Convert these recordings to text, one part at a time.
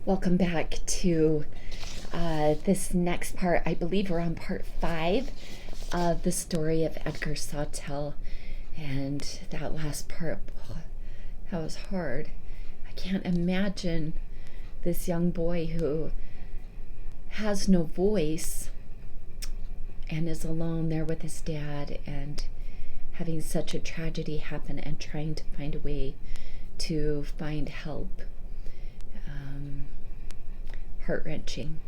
Welcome back to this next part. I believe we're on part 5 of the story of Edgar Sawtelle. And that last part, that was hard. I can't imagine this young boy who has no voice and is alone there with his dad and having such a tragedy happen and trying to find a way to find help. Heart-wrenching.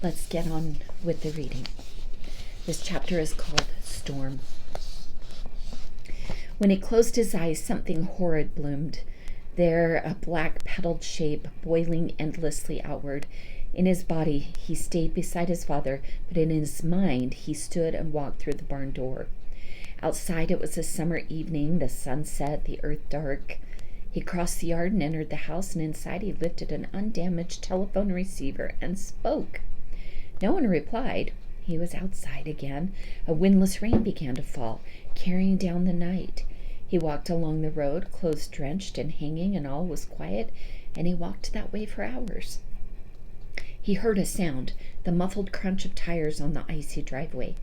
Let's get on with the reading. This chapter is called Storm. When he closed his eyes, something horrid bloomed. There, a black petaled shape, boiling endlessly outward. In his body, he stayed beside his father, but in his mind, he stood and walked through the barn door. Outside, it was a summer evening, the sun set, the earth dark. He crossed the yard and entered the house, and inside he lifted an undamaged telephone receiver and spoke. No one replied. He was outside again. A windless rain began to fall, carrying down the night. He walked along the road, clothes drenched and hanging, and all was quiet, and he walked that way for hours. He heard a sound, the muffled crunch of tires on the icy driveway.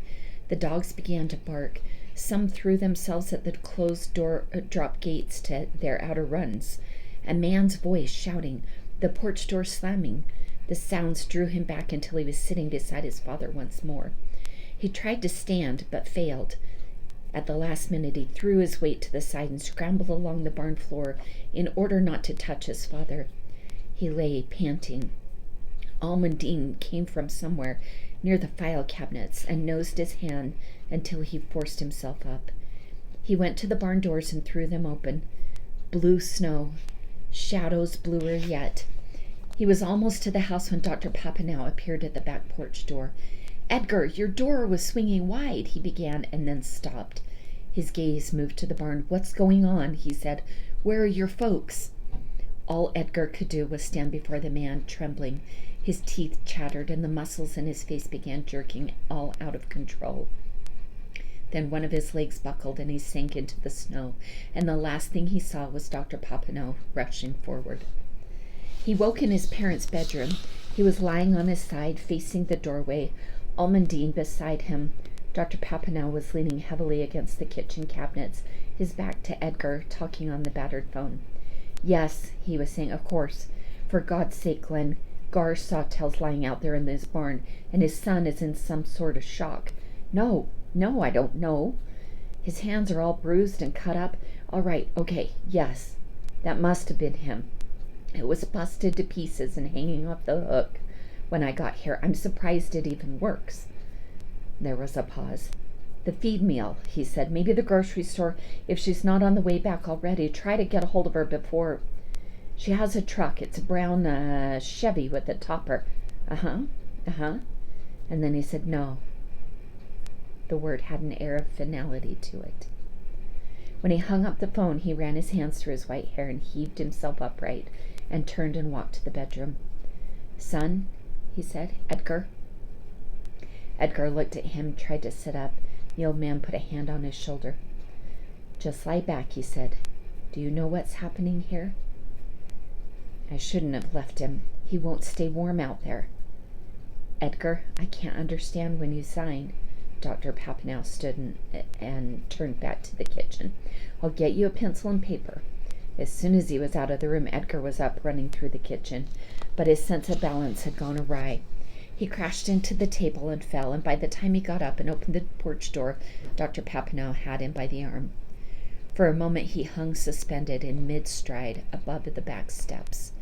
The dogs began to bark. Some threw themselves at the closed door, drop gates to their outer runs. A man's voice shouting, the porch door slamming. The sounds drew him back until he was sitting beside his father once more. He tried to stand, but failed. At the last minute, he threw his weight to the side and scrambled along the barn floor in order not to touch his father. He lay panting. Almondine came from somewhere near the file cabinets and nosed his hand until he forced himself up. He went to the barn doors and threw them open. Blue snow, shadows bluer yet. He was almost to the house when Dr. Papineau appeared at the back porch door. "Edgar, your door was swinging wide," he began, and then stopped. His gaze moved to the barn. "What's going on?" he said. "Where are your folks?" All Edgar could do was stand before the man, trembling. His teeth chattered, and the muscles in his face began jerking, all out of control. Then one of his legs buckled, and he sank into the snow, and the last thing he saw was Dr. Papineau rushing forward. He woke in his parents' bedroom. He was lying on his side, facing the doorway, Almondine beside him. Dr. Papineau was leaning heavily against the kitchen cabinets, his back to Edgar, talking on the battered phone. "Yes," he was saying, "of course. For God's sake, Glenn, Gar Sawtelle's lying out there in this barn, and his son is in some sort of shock." No, I don't know. His hands are all bruised and cut up. All right, okay, yes. That must have been him. It was busted to pieces and hanging off the hook when I got here. I'm surprised it even works." There was a pause. "The feed meal," he said. "Maybe the grocery store. If she's not on the way back already, try to get a hold of her before. She has a truck. It's a brown Chevy with a topper." Uh-huh. And then he said, "No." The word had an air of finality to it. When he hung up the phone, he ran his hands through his white hair and heaved himself upright and turned and walked to the bedroom. "Son," he said. "Edgar." Edgar looked at him, tried to sit up. The old man put a hand on his shoulder. "Just lie back," he said. "Do you know what's happening here?" "I shouldn't have left him. He won't stay warm out there." "Edgar, I can't understand when you signed." Dr. Papineau stood and turned back to the kitchen. "I'll get you a pencil and paper." As soon as he was out of the room, Edgar was up, running through the kitchen. But his sense of balance had gone awry. He crashed into the table and fell, and by the time he got up and opened the porch door, Dr. Papineau had him by the arm. For a moment he hung suspended in mid-stride above the back steps.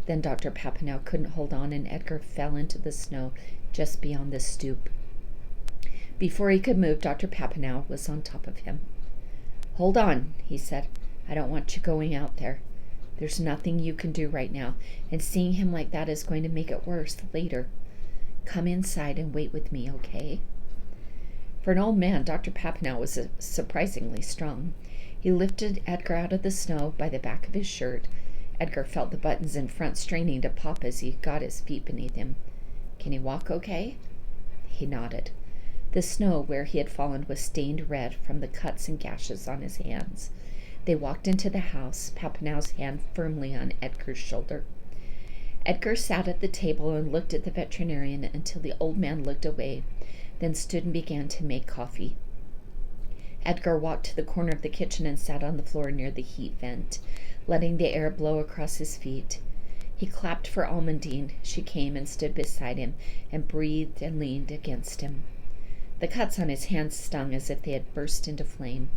Then Dr. Papineau couldn't hold on, and Edgar fell into the snow just beyond the stoop. Before he could move, Dr. Papineau was on top of him. "Hold on," he said. "I don't want you going out there. There's nothing you can do right now, and seeing him like that is going to make it worse later. Come inside and wait with me, okay?" For an old man, Dr. Papineau was surprisingly strong. He lifted Edgar out of the snow by the back of his shirt. Edgar felt the buttons in front straining to pop as he got his feet beneath him. "Can he walk okay?" He nodded. The snow where he had fallen was stained red from the cuts and gashes on his hands. They walked into the house, Papineau's hand firmly on Edgar's shoulder. Edgar sat at the table and looked at the veterinarian until the old man looked away, then stood and began to make coffee. Edgar walked to the corner of the kitchen and sat on the floor near the heat vent, letting the air blow across his feet. He clapped for Almondine. She came and stood beside him and breathed and leaned against him. The cuts on his hands stung as if they had burst into flame.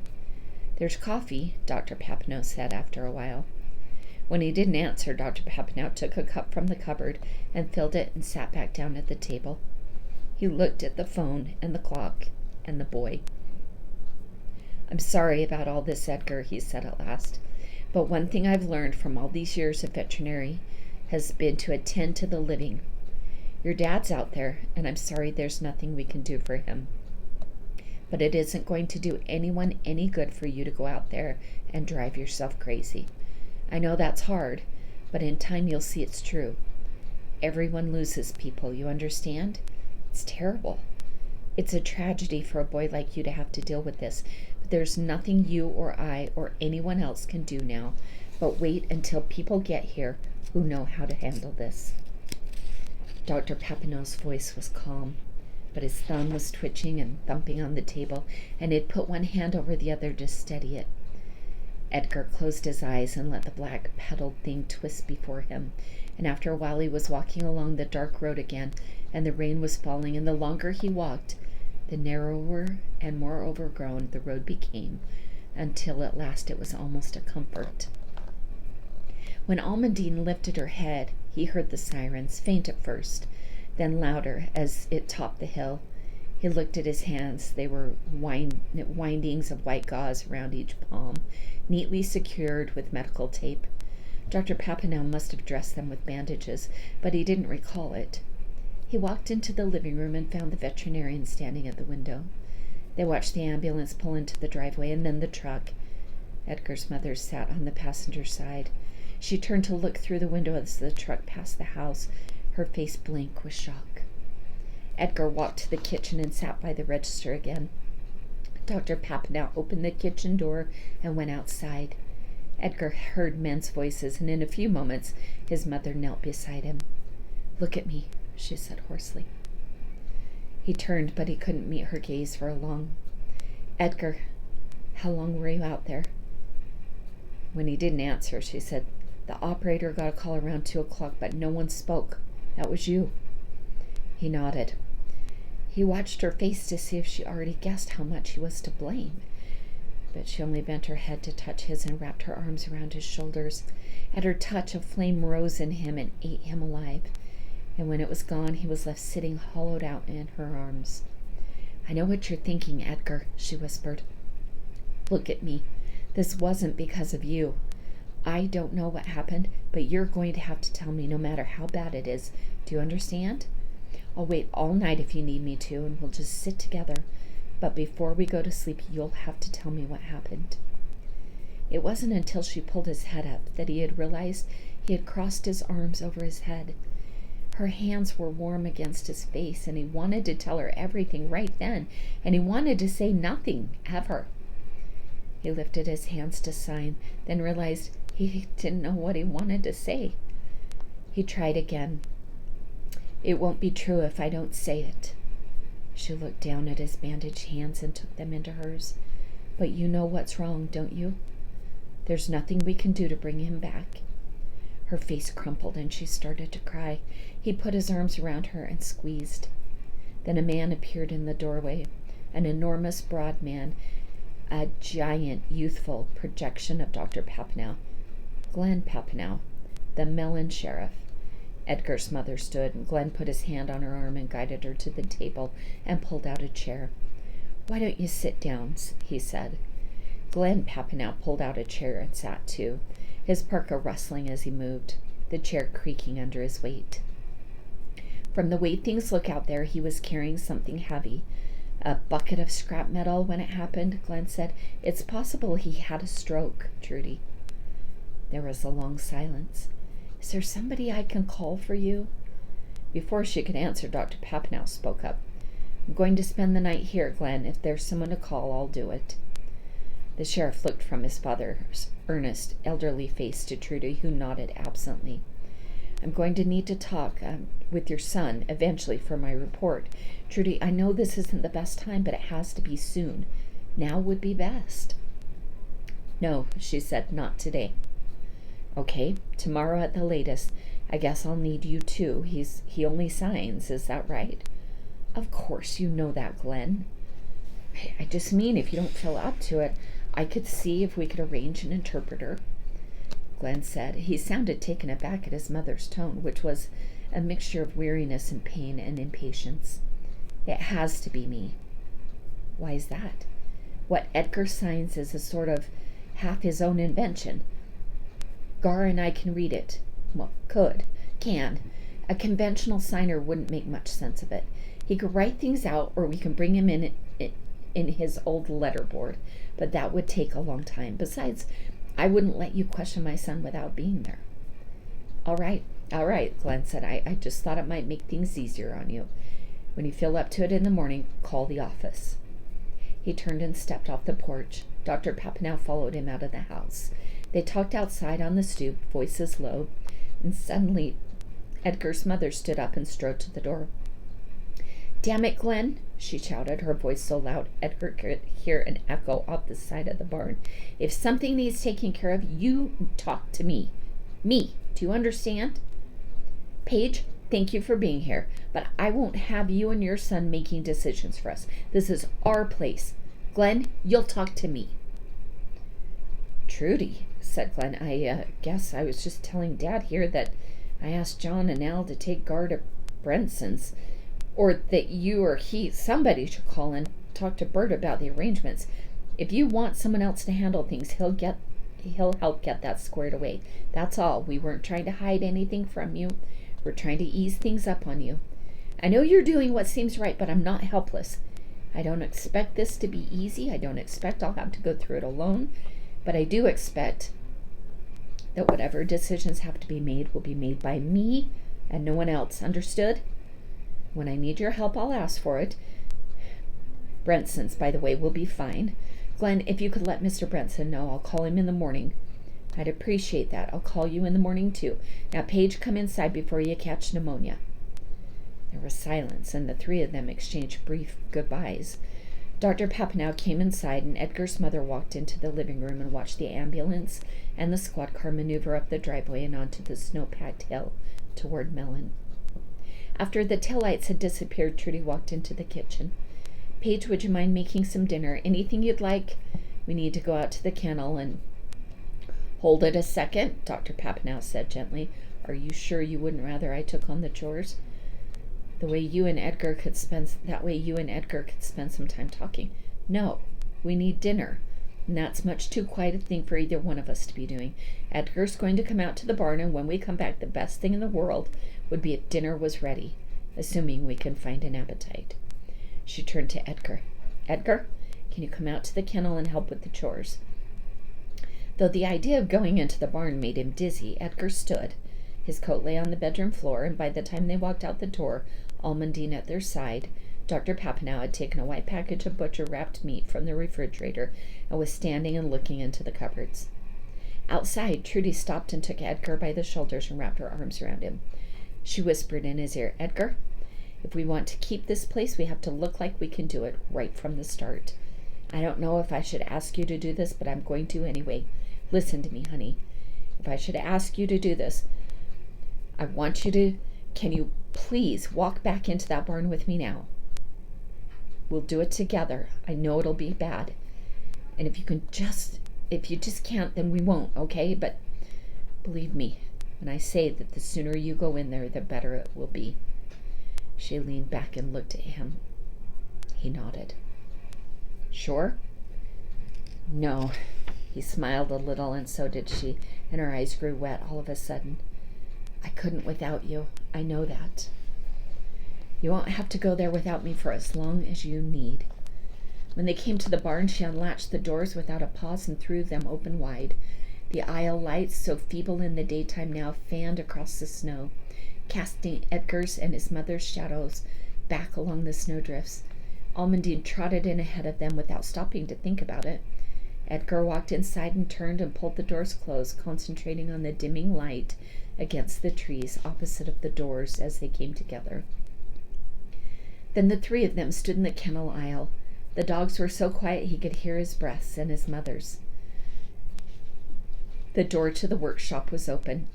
"There's coffee," Dr. Papineau said after a while. When he didn't answer, Dr. Papineau took a cup from the cupboard and filled it and sat back down at the table. He looked at the phone and the clock and the boy. "I'm sorry about all this, Edgar," he said at last, "but one thing I've learned from all these years of veterinary has been to attend to the living. Your dad's out there, and I'm sorry there's nothing we can do for him. But it isn't going to do anyone any good for you to go out there and drive yourself crazy. I know that's hard, but in time you'll see it's true. Everyone loses people, you understand? It's terrible. It's a tragedy for a boy like you to have to deal with this, but there's nothing you or I or anyone else can do now but wait until people get here who know how to handle this." Dr. Papineau's voice was calm, but his thumb was twitching and thumping on the table, and he'd put one hand over the other to steady it. Edgar closed his eyes and let the black petaled thing twist before him, and after a while he was walking along the dark road again, and the rain was falling, and the longer he walked, the narrower and more overgrown the road became, until at last it was almost a comfort. When Almondine lifted her head, he heard the sirens, faint at first, then louder as it topped the hill. He looked at his hands. They were windings of white gauze around each palm, neatly secured with medical tape. Dr. Papineau must have dressed them with bandages, but he didn't recall it. He walked into the living room and found the veterinarian standing at the window. They watched the ambulance pull into the driveway and then the truck. Edgar's mother sat on the passenger side. She turned to look through the window as the truck passed the house, her face blank with shock. Edgar walked to the kitchen and sat by the register again. Dr. Papineau opened the kitchen door and went outside. Edgar heard men's voices, and in a few moments his mother knelt beside him. "Look at me," she said hoarsely. He turned, but he couldn't meet her gaze for long. "Edgar, how long were you out there?" When he didn't answer, she said, "The operator got a call around 2:00, but no one spoke. That was you." He nodded. He watched her face to see if she already guessed how much he was to blame, but she only bent her head to touch his and wrapped her arms around his shoulders. At her touch, a flame rose in him and ate him alive, and when it was gone, he was left sitting hollowed out in her arms. "I know what you're thinking, Edgar," she whispered. "Look at me. This wasn't because of you. I don't know what happened, but you're going to have to tell me no matter how bad it is. Do you understand? I'll wait all night if you need me to, and we'll just sit together. But before we go to sleep, you'll have to tell me what happened." It wasn't until she pulled his head up that he had realized he had crossed his arms over his head. Her hands were warm against his face, and he wanted to tell her everything right then, and he wanted to say nothing, ever. He lifted his hands to sign, then realized he didn't know what he wanted to say. He tried again. "It won't be true if I don't say it." She looked down at his bandaged hands and took them into hers. "But you know what's wrong, don't you? There's nothing we can do to bring him back." Her face crumpled and she started to cry. He put his arms around her and squeezed. Then a man appeared in the doorway, an enormous, broad man, a giant, youthful projection of Dr. Papineau. Glenn Papineau, the Mellon sheriff. Edgar's mother stood, and Glenn put his hand on her arm and guided her to the table and pulled out a chair. "Why don't you sit down?" he said. Glenn Papineau pulled out a chair and sat too, his parka rustling as he moved, the chair creaking under his weight. From the way things look out there, he was carrying something heavy. "A bucket of scrap metal when it happened," Glenn said. "It's possible he had a stroke, Trudy." There was a long silence. "Is there somebody I can call for you?" Before she could answer, Dr. Papineau spoke up. "I'm going to spend the night here, Glenn. If there's someone to call, I'll do it." The sheriff looked from his father's earnest, elderly face to Trudy, who nodded absently. I'm going to need to talk with your son eventually for my report. Trudy, I know this isn't the best time, but it has to be soon. Now would be best. No, she said, not today. Okay, tomorrow at the latest. I guess I'll need you too. He only signs, is that right? Of course you know that, Glenn. I just mean if you don't feel up to it, I could see if we could arrange an interpreter. Glenn said. He sounded taken aback at his mother's tone, which was a mixture of weariness and pain and impatience. It has to be me. Why is that? What Edgar signs is a sort of half his own invention. Gar and I can read it. Well, can. A conventional signer wouldn't make much sense of it. He could write things out, or we can bring him in his old letterboard, but that would take a long time. Besides, I wouldn't let you question my son without being there. All right, Glenn said. I just thought it might make things easier on you. When you feel up to it in the morning, call the office. He turned and stepped off the porch. Dr. Papineau followed him out of the house. They talked outside on the stoop, voices low, and suddenly Edgar's mother stood up and strode to the door. Damn it, Glenn, she shouted, her voice so loud Edgar could hear an echo off the side of the barn. If something needs taking care of, you talk to me. Me, do you understand? Paige, thank you for being here, but I won't have you and your son making decisions for us. This is our place. Glenn, you'll talk to me. Trudy, said Glenn, I guess I was just telling Dad here that I asked John and Al to take Gar to Brenson's, or that you or somebody should call and talk to Bert about the arrangements. If you want someone else to handle things, he'll help get that squared away. That's all. We weren't trying to hide anything from you. We're trying to ease things up on you. I know you're doing what seems right, but I'm not helpless. I don't expect this to be easy. I don't expect I'll have to go through it alone, but I do expect that whatever decisions have to be made will be made by me and no one else. Understood? When I need your help, I'll ask for it. Brenson's, by the way, will be fine. Glenn, if you could let Mr. Brenson know, I'll call him in the morning. I'd appreciate that. I'll call you in the morning, too. Now, Paige, come inside before you catch pneumonia. There was silence, and the three of them exchanged brief goodbyes. Dr. Papineau came inside, and Edgar's mother walked into the living room and watched the ambulance and the squad car maneuver up the driveway and onto the snow-packed hill toward Mellon. After the taillights had disappeared, Trudy walked into the kitchen. Paige, would you mind making some dinner? Anything you'd like? We need to go out to the kennel and... Hold it a second, Dr. Papineau said gently. Are you sure you wouldn't rather I took on the chores? That way you and Edgar could spend some time talking. No, we need dinner. And that's much too quiet a thing for either one of us to be doing. Edgar's going to come out to the barn, and when we come back, the best thing in the world would be if dinner was ready, assuming we can find an appetite. She turned to Edgar. Edgar, can you come out to the kennel and help with the chores? Though the idea of going into the barn made him dizzy, Edgar stood. His coat lay on the bedroom floor, and by the time they walked out the door, Almondine at their side, Dr. Papineau had taken a white package of butcher-wrapped meat from the refrigerator and was standing and looking into the cupboards. Outside, Trudy stopped and took Edgar by the shoulders and wrapped her arms around him. She whispered in his ear, Edgar, if we want to keep this place, we have to look like we can do it right from the start. I don't know if I should ask you to do this, but I'm going to anyway. Listen to me, honey. If I should ask you to do this, I want you to... Can you please walk back into that barn with me now? We'll do it together. I know it'll be bad. And if you just can't, then we won't, okay? But believe me, when I say that the sooner you go in there, the better it will be. She leaned back and looked at him. He nodded. Sure? No. He smiled a little, and so did she, and her eyes grew wet all of a sudden. I couldn't without you. I know that. You won't have to go there without me for as long as you need. When they came to the barn, she unlatched the doors without a pause and threw them open wide. The aisle lights, so feeble in the daytime now, fanned across the snow, casting Edgar's and his mother's shadows back along the snowdrifts. Almondine trotted in ahead of them without stopping to think about it. Edgar walked inside and turned and pulled the doors closed, concentrating on the dimming light against the trees opposite of the doors as they came together. Then the three of them stood in the kennel aisle. The dogs were so quiet he could hear his breaths and his mother's. The door to the workshop was open.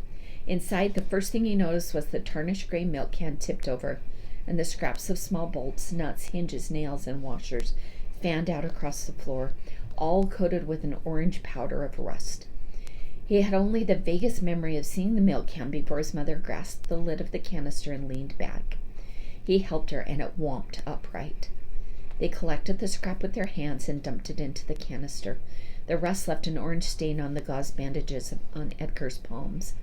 Inside, the first thing he noticed was the tarnished gray milk can tipped over, and the scraps of small bolts, nuts, hinges, nails, and washers fanned out across the floor, all coated with an orange powder of rust. He had only the vaguest memory of seeing the milk can before his mother grasped the lid of the canister and leaned back. He helped her, and it whomped upright. They collected the scrap with their hands and dumped it into the canister. The rust left an orange stain on the gauze bandages on Edgar's palms.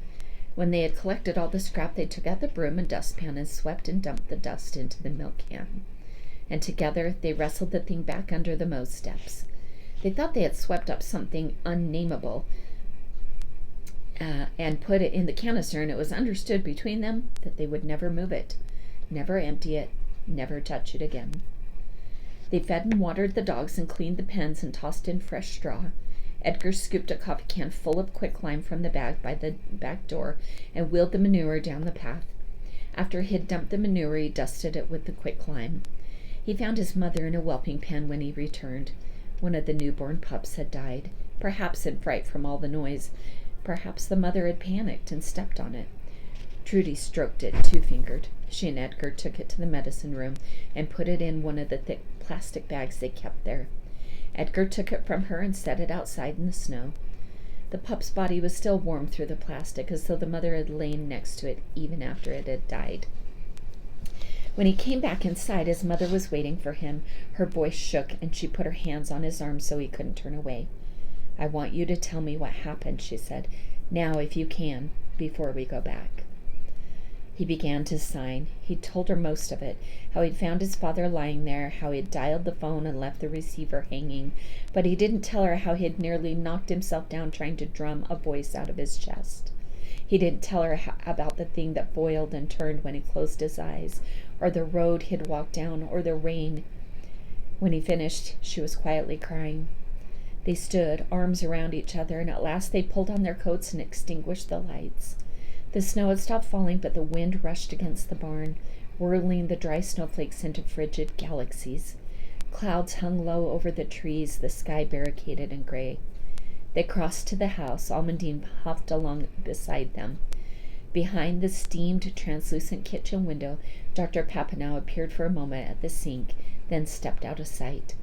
When they had collected all the scrap, they took out the broom and dustpan and swept and dumped the dust into the milk can. And together they wrestled the thing back under the mow steps. They thought they had swept up something unnameable and put it in the canister, and it was understood between them that they would never move it, never empty it, never touch it again. They fed and watered the dogs and cleaned the pens and tossed in fresh straw. Edgar scooped a coffee can full of quicklime from the bag by the back door and wheeled the manure down the path. After he had dumped the manure, he dusted it with the quicklime. He found his mother in a whelping pen when he returned. One of the newborn pups had died, perhaps in fright from all the noise. Perhaps the mother had panicked and stepped on it. Trudy stroked it, two-fingered. She and Edgar took it to the medicine room and put it in one of the thick plastic bags they kept there. Edgar took it from her and set it outside in the snow. The pup's body was still warm through the plastic, as though the mother had lain next to it even after it had died. When he came back inside, his mother was waiting for him. Her voice shook, and she put her hands on his arm so he couldn't turn away. "I want you to tell me what happened," she said. "Now, if you can, before we go back." He began to sign. He told her most of it, how he'd found his father lying there, how he had dialed the phone and left the receiver hanging, but he didn't tell her how he had nearly knocked himself down trying to drum a voice out of his chest. He didn't tell her about the thing that boiled and turned when he closed his eyes, or the road he'd walked down, or the rain. When he finished, she was quietly crying. They stood, arms around each other, and at last they pulled on their coats and extinguished the lights. The snow had stopped falling, but the wind rushed against the barn, whirling the dry snowflakes into frigid galaxies. Clouds hung low over the trees, the sky barricaded in gray. They crossed to the house. Almondine puffed along beside them. Behind the steamed, translucent kitchen window, Dr. Papineau appeared for a moment at the sink, then stepped out of sight.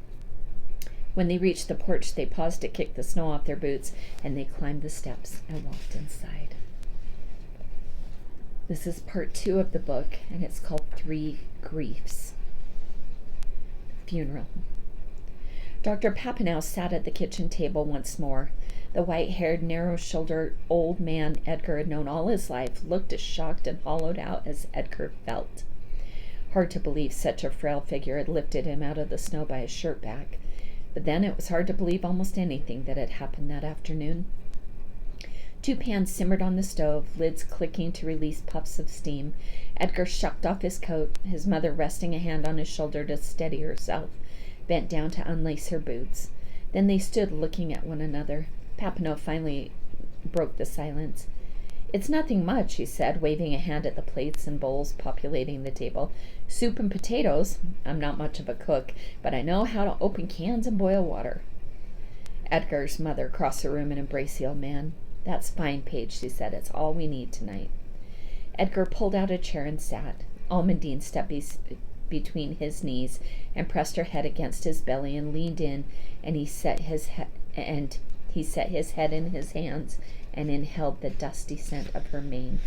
When they reached the porch, they paused to kick the snow off their boots, and they climbed the steps and walked inside. This is part 2 of the book, and it's called 3 Griefs. Funeral. Dr. Papineau sat at the kitchen table once more. The white-haired, narrow-shouldered old man Edgar had known all his life looked as shocked and hollowed out as Edgar felt. Hard to believe such a frail figure had lifted him out of the snow by his shirt back. But then it was hard to believe almost anything that had happened that afternoon. 2 pans simmered on the stove, lids clicking to release puffs of steam. Edgar shucked off his coat, his mother resting a hand on his shoulder to steady herself, bent down to unlace her boots. Then they stood looking at one another. Papineau finally broke the silence. "It's nothing much," he said, waving a hand at the plates and bowls populating the table. "Soup and potatoes. I'm not much of a cook, but I know how to open cans and boil water." Edgar's mother crossed the room and embraced the old man. "That's fine, Paige," she said. "It's all we need tonight." Edgar pulled out a chair and sat. Almondine stepped between his knees and pressed her head against his belly and leaned in, and he set his head in his hands and inhaled the dusty scent of her mane.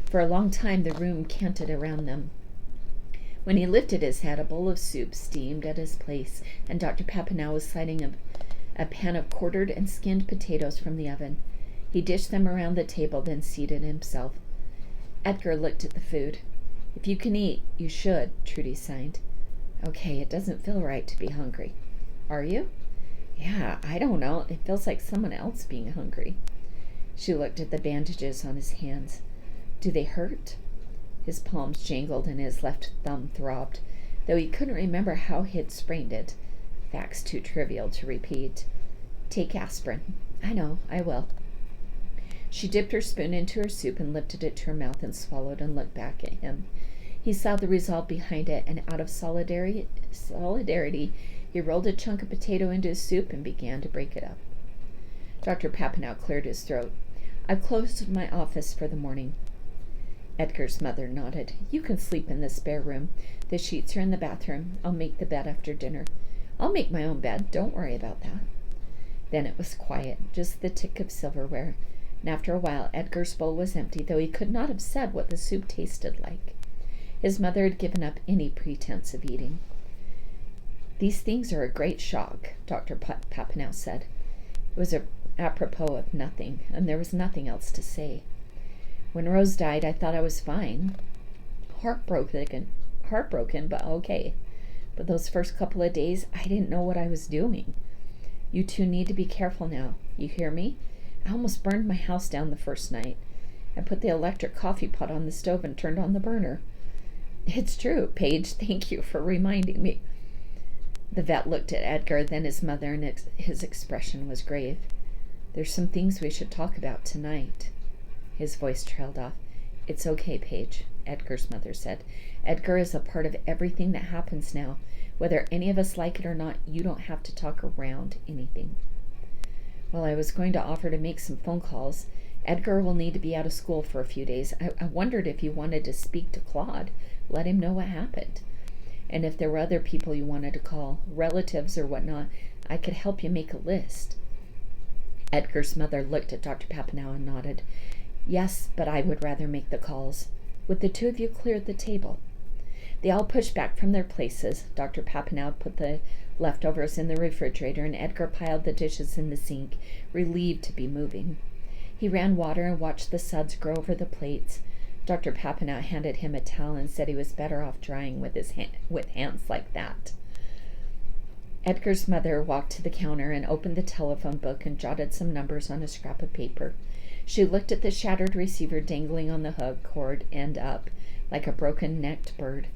For a long time the room canted around them. When he lifted his head, a bowl of soup steamed at his place, and Dr. Papineau was sliding a pan of quartered and skinned potatoes from the oven. He dished them around the table, then seated himself. Edgar looked at the food. "If you can eat, you should," Trudy signed. "Okay, it doesn't feel right to be hungry." "Are you?" "Yeah, I don't know. It feels like someone else being hungry." She looked at the bandages on his hands. "Do they hurt?" His palms jangled and his left thumb throbbed, though he couldn't remember how he had sprained it. Facts too trivial to repeat. Take aspirin. I know, I will. She dipped her spoon into her soup and lifted it to her mouth and swallowed and looked back at him. He saw the resolve behind it, and out of solidarity, he rolled a chunk of potato into his soup and began to break it up. Dr. Papineau cleared his throat. I've closed my office for the morning. Edgar's mother nodded. You can sleep in the spare room. The sheets are in the bathroom. I'll make the bed after dinner. I'll make my own bed. Don't worry about that. Then it was quiet, just the tick of silverware, and after a while Edgar's bowl was empty, though he could not have said what the soup tasted like. His mother had given up any pretense of eating. These things are a great shock, Dr. Papineau said. It was apropos of nothing, and there was nothing else to say. When Rose died, I thought I was fine. Heartbroken, but okay. But those first couple of days, I didn't know what I was doing. You two need to be careful now. You hear me? I almost burned my house down the first night. I put the electric coffee pot on the stove and turned on the burner. It's true, Paige. Thank you for reminding me. The vet looked at Edgar, then his mother, and his expression was grave. There's some things we should talk about tonight. His voice trailed off. It's okay, Paige, Edgar's mother said. Edgar is a part of everything that happens now. Whether any of us like it or not, you don't have to talk around anything. Well, I was going to offer to make some phone calls. Edgar will need to be out of school for a few days. I wondered if you wanted to speak to Claude, let him know what happened. And if there were other people you wanted to call, relatives or whatnot, I could help you make a list. Edgar's mother looked at Dr. Papineau and nodded. Yes, but I would rather make the calls. Would the two of you clear the table? They all pushed back from their places. Dr. Papineau put the leftovers in the refrigerator, and Edgar piled the dishes in the sink, relieved to be moving. He ran water and watched the suds grow over the plates. Dr. Papineau handed him a towel and said he was better off drying with hands like that. Edgar's mother walked to the counter and opened the telephone book and jotted some numbers on a scrap of paper. She looked at the shattered receiver dangling on the hook cord end up, like a broken-necked bird,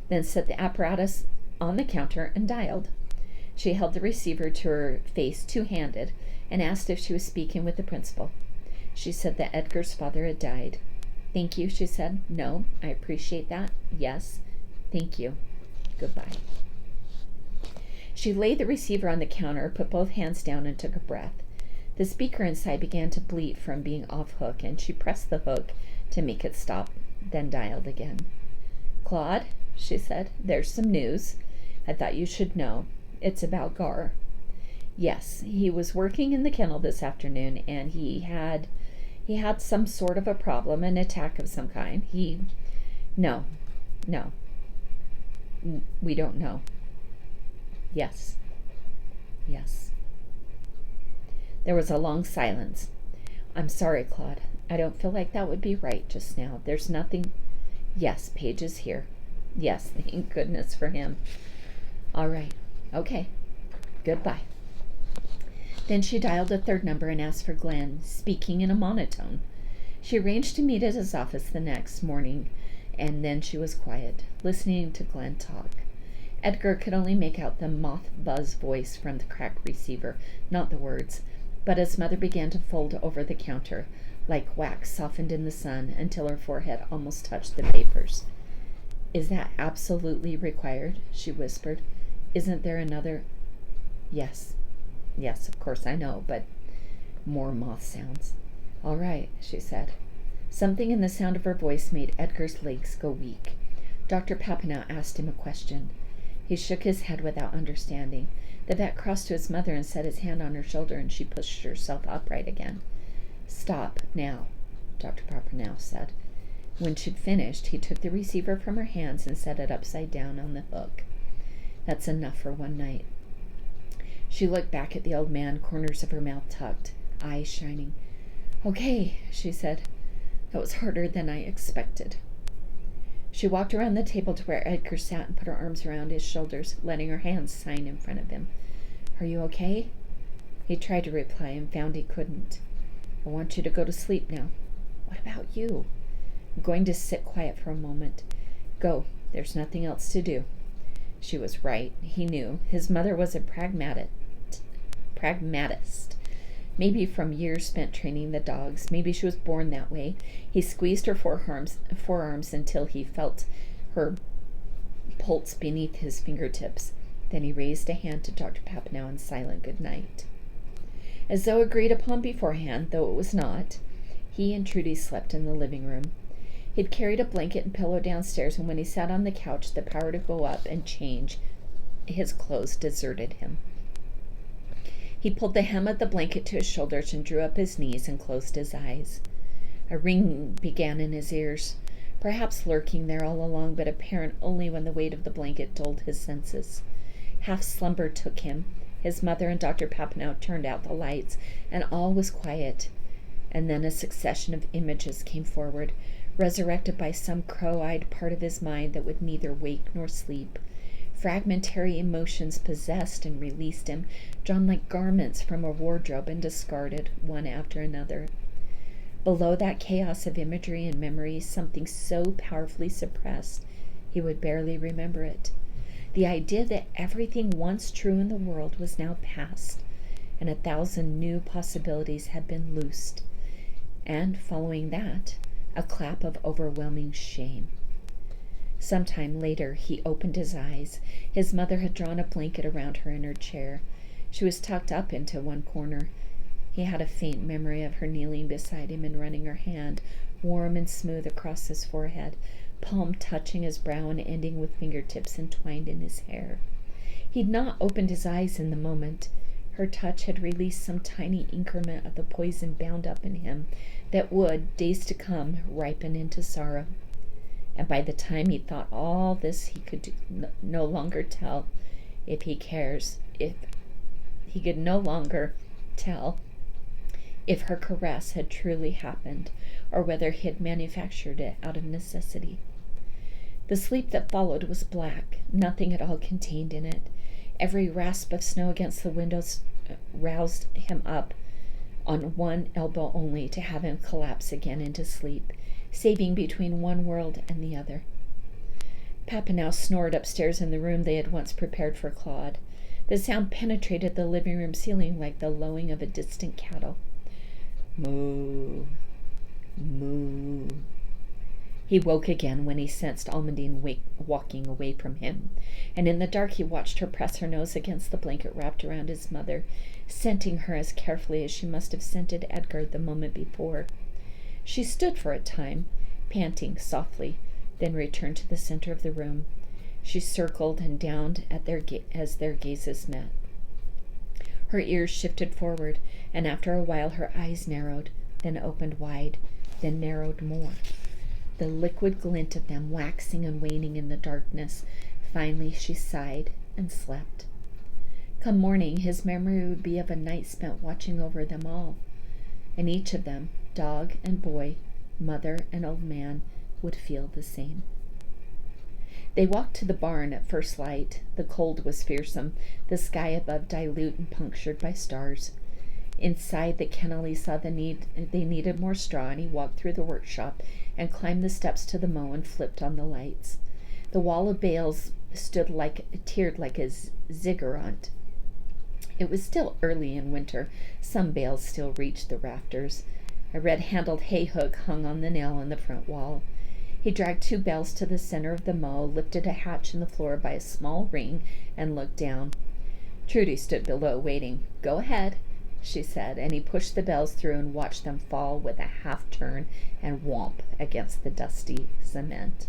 then set the apparatus on the counter and dialed. She held the receiver to her face two-handed and asked if she was speaking with the principal. She said that Edgar's father had died. Thank you, she said. No, I appreciate that. Yes, thank you. Goodbye. She laid the receiver on the counter, put both hands down, and took a breath. The speaker inside began to bleat from being off hook, and she pressed the hook to make it stop, then dialed again. Claude, she said, there's some news. I thought you should know. It's about Gar. Yes, he was working in the kennel this afternoon, and he had some sort of a problem, an attack of some kind. No, we don't know. Yes. There was a long silence. I'm sorry, Claude. I don't feel like that would be right just now. There's nothing. Yes, Paige is here. Yes, thank goodness for him. All right. Okay. Goodbye. Then she dialed a third number and asked for Glenn, speaking in a monotone. She arranged to meet at his office the next morning, and then she was quiet, listening to Glenn talk. Edgar could only make out the moth-buzz voice from the cracked receiver, not the words, but his mother began to fold over the counter, like wax softened in the sun, until her forehead almost touched the papers. Is that absolutely required? She whispered. Isn't there another? Yes, of course I know, but more moth sounds. All right, she said. Something in the sound of her voice made Edgar's legs go weak. Dr. Papineau asked him a question. He shook his head without understanding. The vet crossed to his mother and set his hand on her shoulder, and she pushed herself upright again. Stop now, Dr. Papineau said. When she'd finished, he took the receiver from her hands and set it upside down on the hook. That's enough for one night. She looked back at the old man, corners of her mouth tucked, eyes shining. Okay, she said. That was harder than I expected. She walked around the table to where Edgar sat and put her arms around his shoulders, letting her hands sign in front of him. Are you okay? He tried to reply and found he couldn't. I want you to go to sleep now. What about you? I'm going to sit quiet for a moment. Go. There's nothing else to do. She was right. He knew. His mother was a pragmatist. Maybe from years spent training the dogs. Maybe she was born that way. He squeezed her forearms until he felt her pulse beneath his fingertips. Then he raised a hand to Dr. Papineau in silent good night. As though agreed upon beforehand, though it was not, he and Trudy slept in the living room. He'd carried a blanket and pillow downstairs, and when he sat on the couch, the power to go up and change his clothes deserted him. He pulled the hem of the blanket to his shoulders and drew up his knees and closed his eyes. A ring began in his ears, perhaps lurking there all along, but apparent only when the weight of the blanket dulled his senses. Half slumber took him. His mother and Dr. Papineau turned out the lights, and all was quiet. And then a succession of images came forward, resurrected by some crow-eyed part of his mind that would neither wake nor sleep. Fragmentary emotions possessed and released him, drawn like garments from a wardrobe and discarded, one after another. Below that chaos of imagery and memory, something so powerfully suppressed, he would barely remember it. The idea that everything once true in the world was now past, and 1,000 new possibilities had been loosed. And, following that, a clap of overwhelming shame. Sometime later, he opened his eyes. His mother had drawn a blanket around her in her chair. She was tucked up into one corner. He had a faint memory of her kneeling beside him and running her hand, warm and smooth, across his forehead, palm touching his brow and ending with fingertips entwined in his hair. He'd not opened his eyes in the moment. Her touch had released some tiny increment of the poison bound up in him that would, days to come, ripen into sorrow. And by the time he thought all this, he could no longer tell if he cares, if he could no longer tell if her caress had truly happened, or whether he had manufactured it out of necessity. The sleep that followed was black, nothing at all contained in it. Every rasp of snow against the windows roused him up on one elbow only to have him collapse again into sleep, saving between one world and the other. Papineau snored upstairs in the room they had once prepared for Claude. The sound penetrated the living room ceiling like the lowing of a distant cattle. Moo, moo. He woke again when he sensed Almondine walking away from him, and in the dark he watched her press her nose against the blanket wrapped around his mother, scenting her as carefully as she must have scented Edgar the moment before. She stood for a time, panting softly, then returned to the center of the room. She circled and downed at as their gazes met. Her ears shifted forward, and after a while her eyes narrowed, then opened wide, then narrowed more, the liquid glint of them waxing and waning in the darkness. Finally she sighed and slept. Come morning, his memory would be of a night spent watching over them all, and each of them, dog and boy, mother and old man, would feel the same. They walked to the barn at first light. The cold was fearsome, the sky above dilute and punctured by stars. Inside the kennel he saw they needed more straw, and he walked through the workshop and climbed the steps to the mow and flipped on the lights. The wall of bales stood tiered like a ziggurat. It was still early in winter. Some bales still reached the rafters. A red-handled hay hook hung on the nail in the front wall. He dragged 2 bales to the center of the mow, lifted a hatch in the floor by a small ring, and looked down. Trudy stood below, waiting. "Go ahead," she said, and he pushed the bales through and watched them fall with a half-turn and whomp against the dusty cement.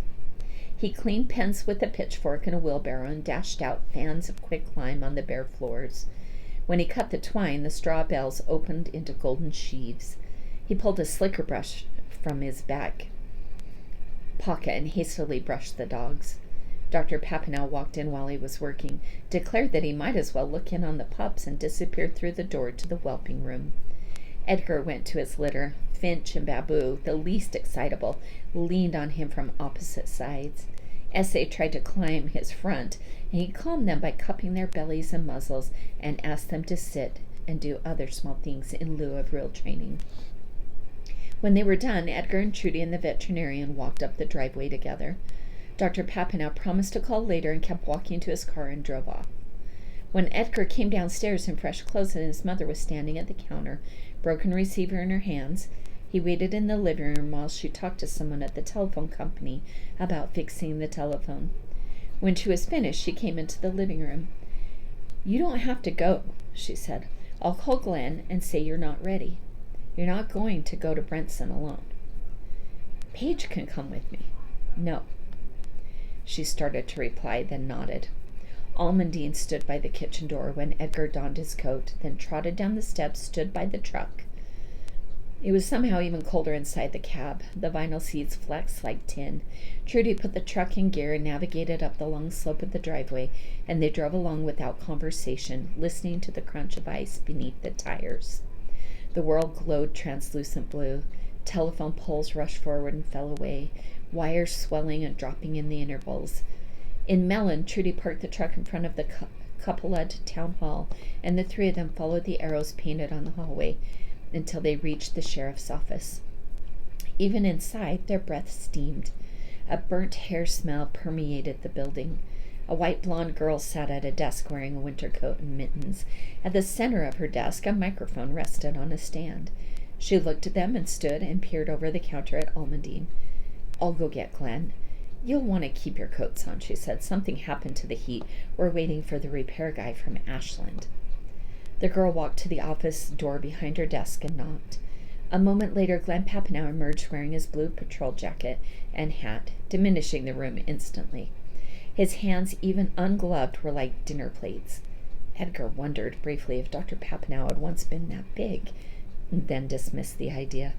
He cleaned pens with a pitchfork and a wheelbarrow and dashed out fans of quicklime on the bare floors. When he cut the twine, the straw bales opened into golden sheaves. He pulled a slicker brush from his back pocket and hastily brushed the dogs. Dr. Papineau walked in while he was working, declared that he might as well look in on the pups, and disappeared through the door to the whelping room. Edgar went to his litter. Finch and Baboo, the least excitable, leaned on him from opposite sides. Essay tried to climb his front, and he calmed them by cupping their bellies and muzzles and asked them to sit and do other small things in lieu of real training. When they were done, Edgar and Trudy and the veterinarian walked up the driveway together. Dr. Papineau promised to call later and kept walking to his car and drove off. When Edgar came downstairs in fresh clothes and his mother was standing at the counter, broken receiver in her hands, he waited in the living room while she talked to someone at the telephone company about fixing the telephone. When she was finished, she came into the living room. "You don't have to go," she said. "I'll call Glenn and say you're not ready. You're not going to go to Brentson alone." "Paige can come with me." "No." She started to reply, then nodded. Almondine stood by the kitchen door when Edgar donned his coat, then trotted down the steps, stood by the truck. It was somehow even colder inside the cab. The vinyl seats flexed like tin. Trudy put the truck in gear and navigated up the long slope of the driveway, and they drove along without conversation, listening to the crunch of ice beneath the tires. The world glowed translucent blue. Telephone poles rushed forward and fell away, wires swelling and dropping in the intervals. In Mellon, Trudy parked the truck in front of the Cupola Town Hall, and the three of them followed the arrows painted on the hallway until they reached the sheriff's office. Even inside, their breath steamed. A burnt hair smell permeated the building. A white blonde girl sat at a desk wearing a winter coat and mittens. At the center of her desk, a microphone rested on a stand. She looked at them and stood and peered over the counter at Almondine. "I'll go get Glenn. You'll want to keep your coats on," she said. "Something happened to the heat. We're waiting for the repair guy from Ashland." The girl walked to the office door behind her desk and knocked. A moment later, Glenn Papineau emerged wearing his blue patrol jacket and hat, diminishing the room instantly. His hands, even ungloved, were like dinner plates. Edgar wondered briefly if Dr. Papineau had once been that big, and then dismissed the idea.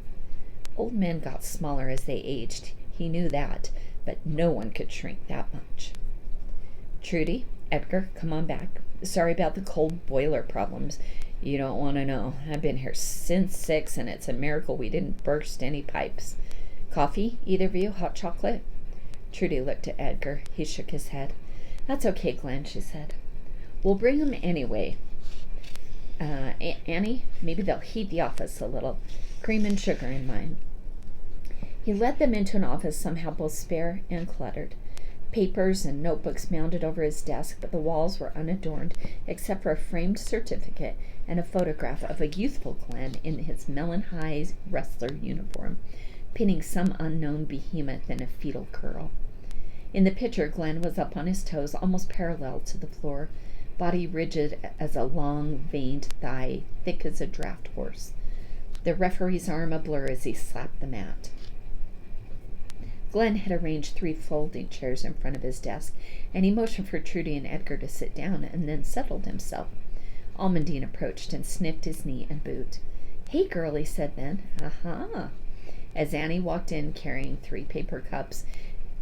Old men got smaller as they aged. He knew that, but no one could shrink that much. "Trudy, Edgar, come on back. Sorry about the cold boiler problems. You don't want to know. I've been here since 6, and it's a miracle we didn't burst any pipes. Coffee, either of you? Hot chocolate?" Trudy looked at Edgar. He shook his head. "That's okay, Glenn," she said. "We'll bring them anyway. Annie, maybe they'll heat the office a little. Cream and sugar in mine." He led them into an office somehow both spare and cluttered. Papers and notebooks mounted over his desk, but the walls were unadorned except for a framed certificate and a photograph of a youthful Glenn in his Mellon High wrestler uniform, pinning some unknown behemoth in a fetal curl. In the picture, Glenn was up on his toes, almost parallel to the floor, body rigid as a long, veined thigh, thick as a draft horse. The referee's arm a blur as he slapped the mat. Glenn had arranged 3 folding chairs in front of his desk, and he motioned for Trudy and Edgar to sit down, and then settled himself. Almondine approached and sniffed his knee and boot. "Hey, girl," he said then. "Aha!" As Annie walked in carrying 3 paper cups,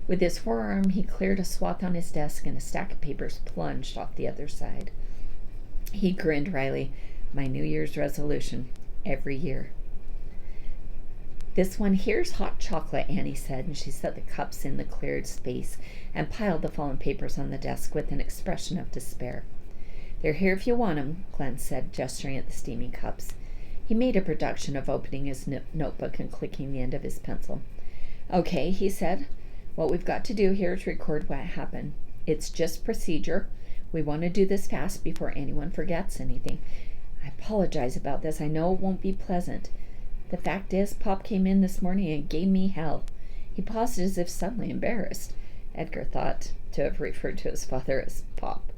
with his forearm he cleared a swath on his desk, and a stack of papers plunged off the other side. He grinned wryly. "My New Year's resolution. Every year." "This one here's hot chocolate," Annie said, and she set the cups in the cleared space and piled the fallen papers on the desk with an expression of despair. "They're here if you want 'em," Glenn said, gesturing at the steaming cups. He made a production of opening his notebook and clicking the end of his pencil. "Okay," he said. "What we've got to do here is record what happened. It's just procedure. We want to do this fast before anyone forgets anything. I apologize about this. I know it won't be pleasant. The fact is, Pop came in this morning and gave me hell." He paused as if suddenly embarrassed. Edgar thought to have referred to his father as Pop.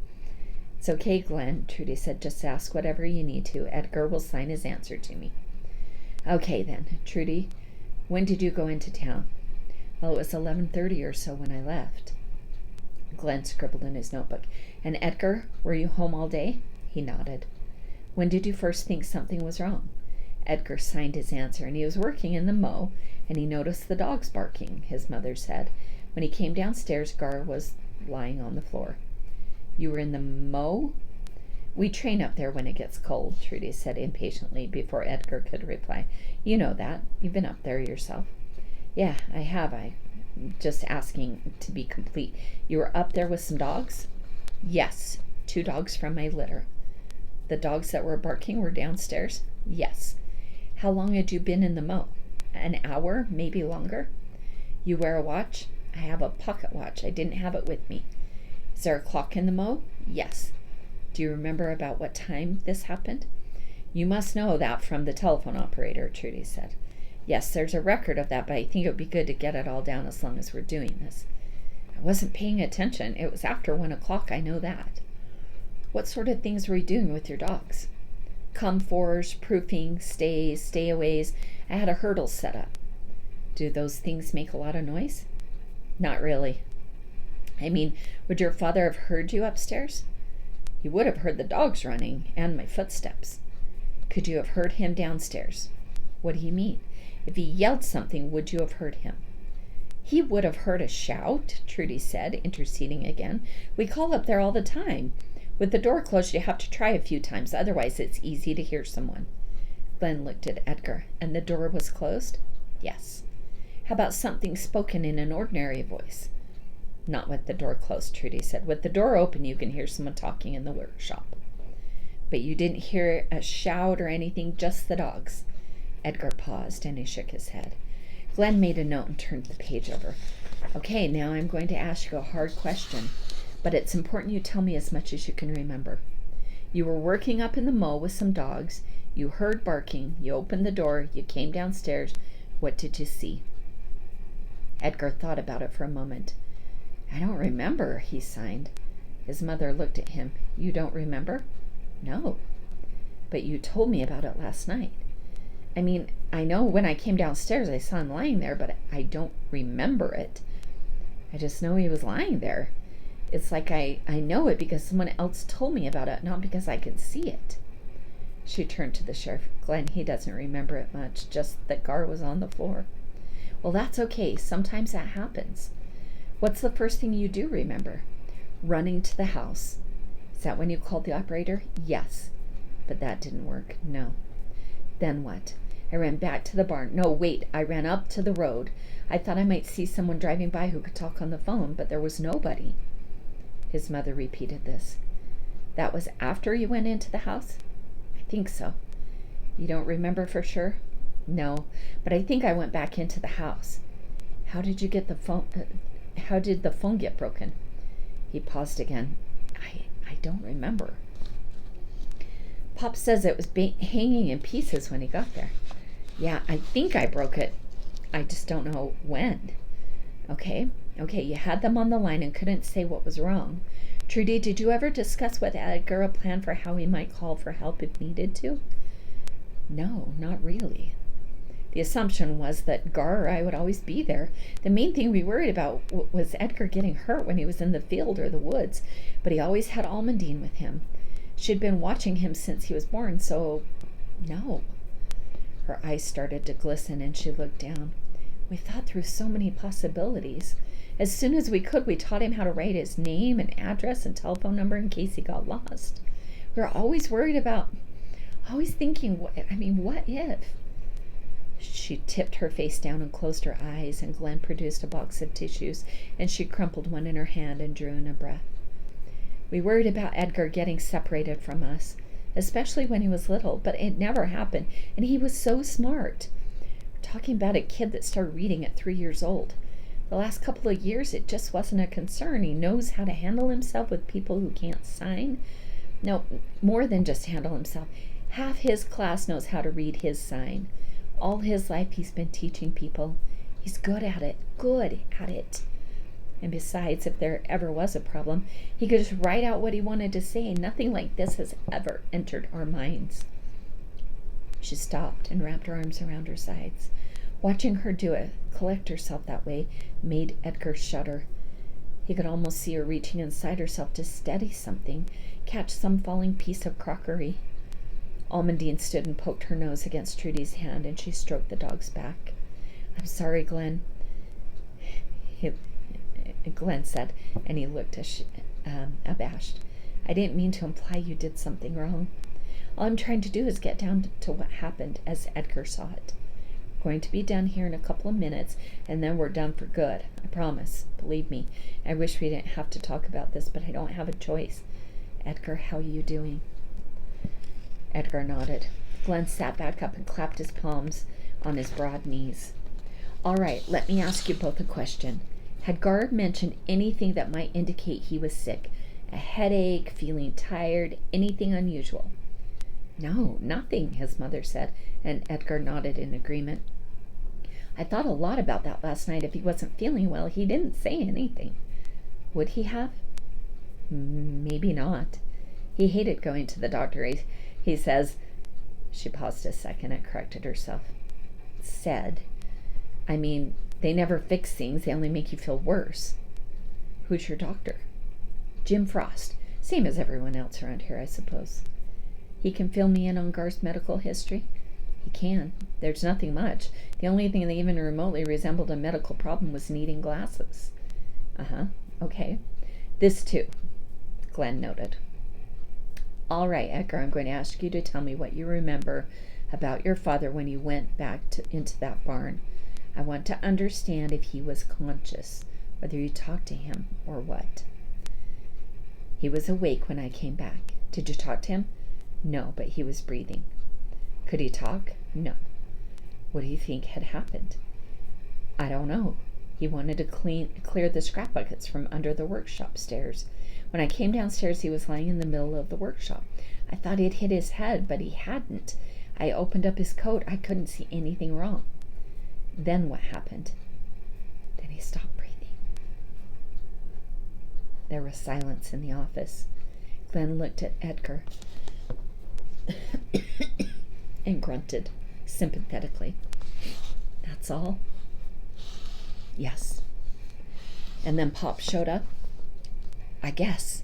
"It's okay, Glenn," Trudy said. "Just ask whatever you need to. Edgar will sign his answer to me." "Okay, then. Trudy, when did you go into town?" "Well, it was 11:30 or so when I left." Glenn scribbled in his notebook. "And Edgar, were you home all day?" He nodded. "When did you first think something was wrong?" Edgar signed his answer, and he was working in the mow, and he noticed the dogs barking, his mother said. When he came downstairs, Gar was lying on the floor. "You were in the mow?" "We train up there when it gets cold," Trudy said impatiently before Edgar could reply. "You know that. You've been up there yourself." "Yeah, I have. I'm just asking to be complete. You were up there with some dogs?" "Yes, 2 dogs from my litter." "The dogs that were barking were downstairs?" "Yes." "How long had you been in the mow?" "An hour, maybe longer." "You wear a watch?" "I have a pocket watch. I didn't have it with me." "Is there a clock in the mow?" "Yes." Do you remember about what time this happened? You must know that from the telephone operator, Trudy said. Yes, there's a record of that, but I think it would be good to get it all down as long as we're doing this. I wasn't paying attention. It was after 1 o'clock, I know that. What sort of things were you doing with your dogs? Come-fors, proofing, stays, stay-aways. I had a hurdle set up. Do those things make a lot of noise? Not really. I mean, would your father have heard you upstairs? He would have heard the dogs running and my footsteps. Could you have heard him downstairs? What do you mean? If he yelled something, would you have heard him? He would have heard a shout, Trudy said, interceding again. We call up there all the time. With the door closed, you have to try a few times. Otherwise, it's easy to hear someone. Glenn looked at Edgar. And the door was closed? Yes. How about something spoken in an ordinary voice? Not with the door closed, Trudy said. With the door open, you can hear someone talking in the workshop. But you didn't hear a shout or anything, just the dogs. Edgar paused, and he shook his head. Glenn made a note and turned the page over. Okay, now I'm going to ask you a hard question, but it's important you tell me as much as you can remember. You were working up in the mow with some dogs. You heard barking. You opened the door. You came downstairs. What did you see? Edgar thought about it for a moment. I don't remember, he signed. His mother looked at him. You don't remember? No. But you told me about it last night. I mean, I know when I came downstairs I saw him lying there, but I don't remember it. I just know he was lying there. It's like I know it because someone else told me about it, not because I could see it. She turned to the sheriff. Glenn, he doesn't remember it much, just that Gar was on the floor. Well, that's okay. Sometimes that happens. What's the first thing you do remember? Running to the house. Is that when you called the operator? Yes. But that didn't work. No. Then what? I ran back to the barn. No, wait. I ran up to the road. I thought I might see someone driving by who could talk on the phone, but there was nobody. His mother repeated this. That was after you went into the house? I think so. You don't remember for sure? No, but I think I went back into the house. How did you get the phone? How did the phone get broken? He paused again. I don't remember. Pop says it was hanging in pieces when he got there. Yeah, I think I broke it. I just don't know when. Okay, you had them on the line and couldn't say what was wrong. Trudy, did you ever discuss with Edgar a plan for how he might call for help if needed to? No, not really. The assumption was that Gar or I would always be there. The main thing we worried about was Edgar getting hurt when he was in the field or the woods, but he always had Almondine with him. She'd been watching him since he was born, so no. Her eyes started to glisten and she looked down. We thought through so many possibilities. As soon as we could, we taught him how to write his name and address and telephone number in case he got lost. We were always worried about, always thinking, what if? She tipped her face down and closed her eyes, and Glenn produced a box of tissues, and she crumpled one in her hand and drew in a breath. We worried about Edgar getting separated from us, especially when he was little, but it never happened, and he was so smart. We're talking about a kid that started reading at 3 years old. The last couple of years, it just wasn't a concern. He knows how to handle himself with people who can't sign. No, more than just handle himself. Half his class knows how to read his sign. All his life he's been teaching people. He's good at it. And besides, if there ever was a problem, he could just write out what he wanted to say. Nothing like this has ever entered our minds. She stopped and wrapped her arms around her sides. Watching her do it, collect herself that way, made Edgar shudder. He could almost see her reaching inside herself to steady something, catch some falling piece of crockery. Almondine stood and poked her nose against Trudy's hand, and she stroked the dog's back. I'm sorry, Glenn, Glenn said, and he looked abashed. I didn't mean to imply you did something wrong. All I'm trying to do is get down to what happened as Edgar saw it. We're going to be done here in a couple of minutes, and then we're done for good. I promise. Believe me. I wish we didn't have to talk about this, but I don't have a choice. Edgar, how are you doing? Edgar nodded. Glenn sat back up and clapped his palms on his broad knees. All right, let me ask you both a question. Had Gar mentioned anything that might indicate he was sick? A headache, feeling tired, anything unusual? No, nothing, his mother said, and Edgar nodded in agreement. I thought a lot about that last night. If he wasn't feeling well, he didn't say anything. Would he have? Maybe not. He hated going to the doctor. He says... She paused a second and corrected herself. Said. I mean, they never fix things. They only make you feel worse. Who's your doctor? Jim Frost. Same as everyone else around here, I suppose. He can fill me in on Gar's medical history? He can. There's nothing much. The only thing that even remotely resembled a medical problem was needing glasses. Okay. This too, Glenn noted. All right, Edgar, I'm going to ask you to tell me what you remember about your father when you went back into that barn. I want to understand if he was conscious, whether you talked to him or what. He was awake when I came back. Did you talk to him? No, but he was breathing. Could he talk? No. What do you think had happened? I don't know. He wanted to clear the scrap buckets from under the workshop stairs. When I came downstairs, he was lying in the middle of the workshop. I thought he'd hit his head, but he hadn't. I opened up his coat. I couldn't see anything wrong. Then what happened? Then he stopped breathing. There was silence in the office. Glenn looked at Edgar and grunted sympathetically. That's all? Yes. And then Pop showed up? I guess.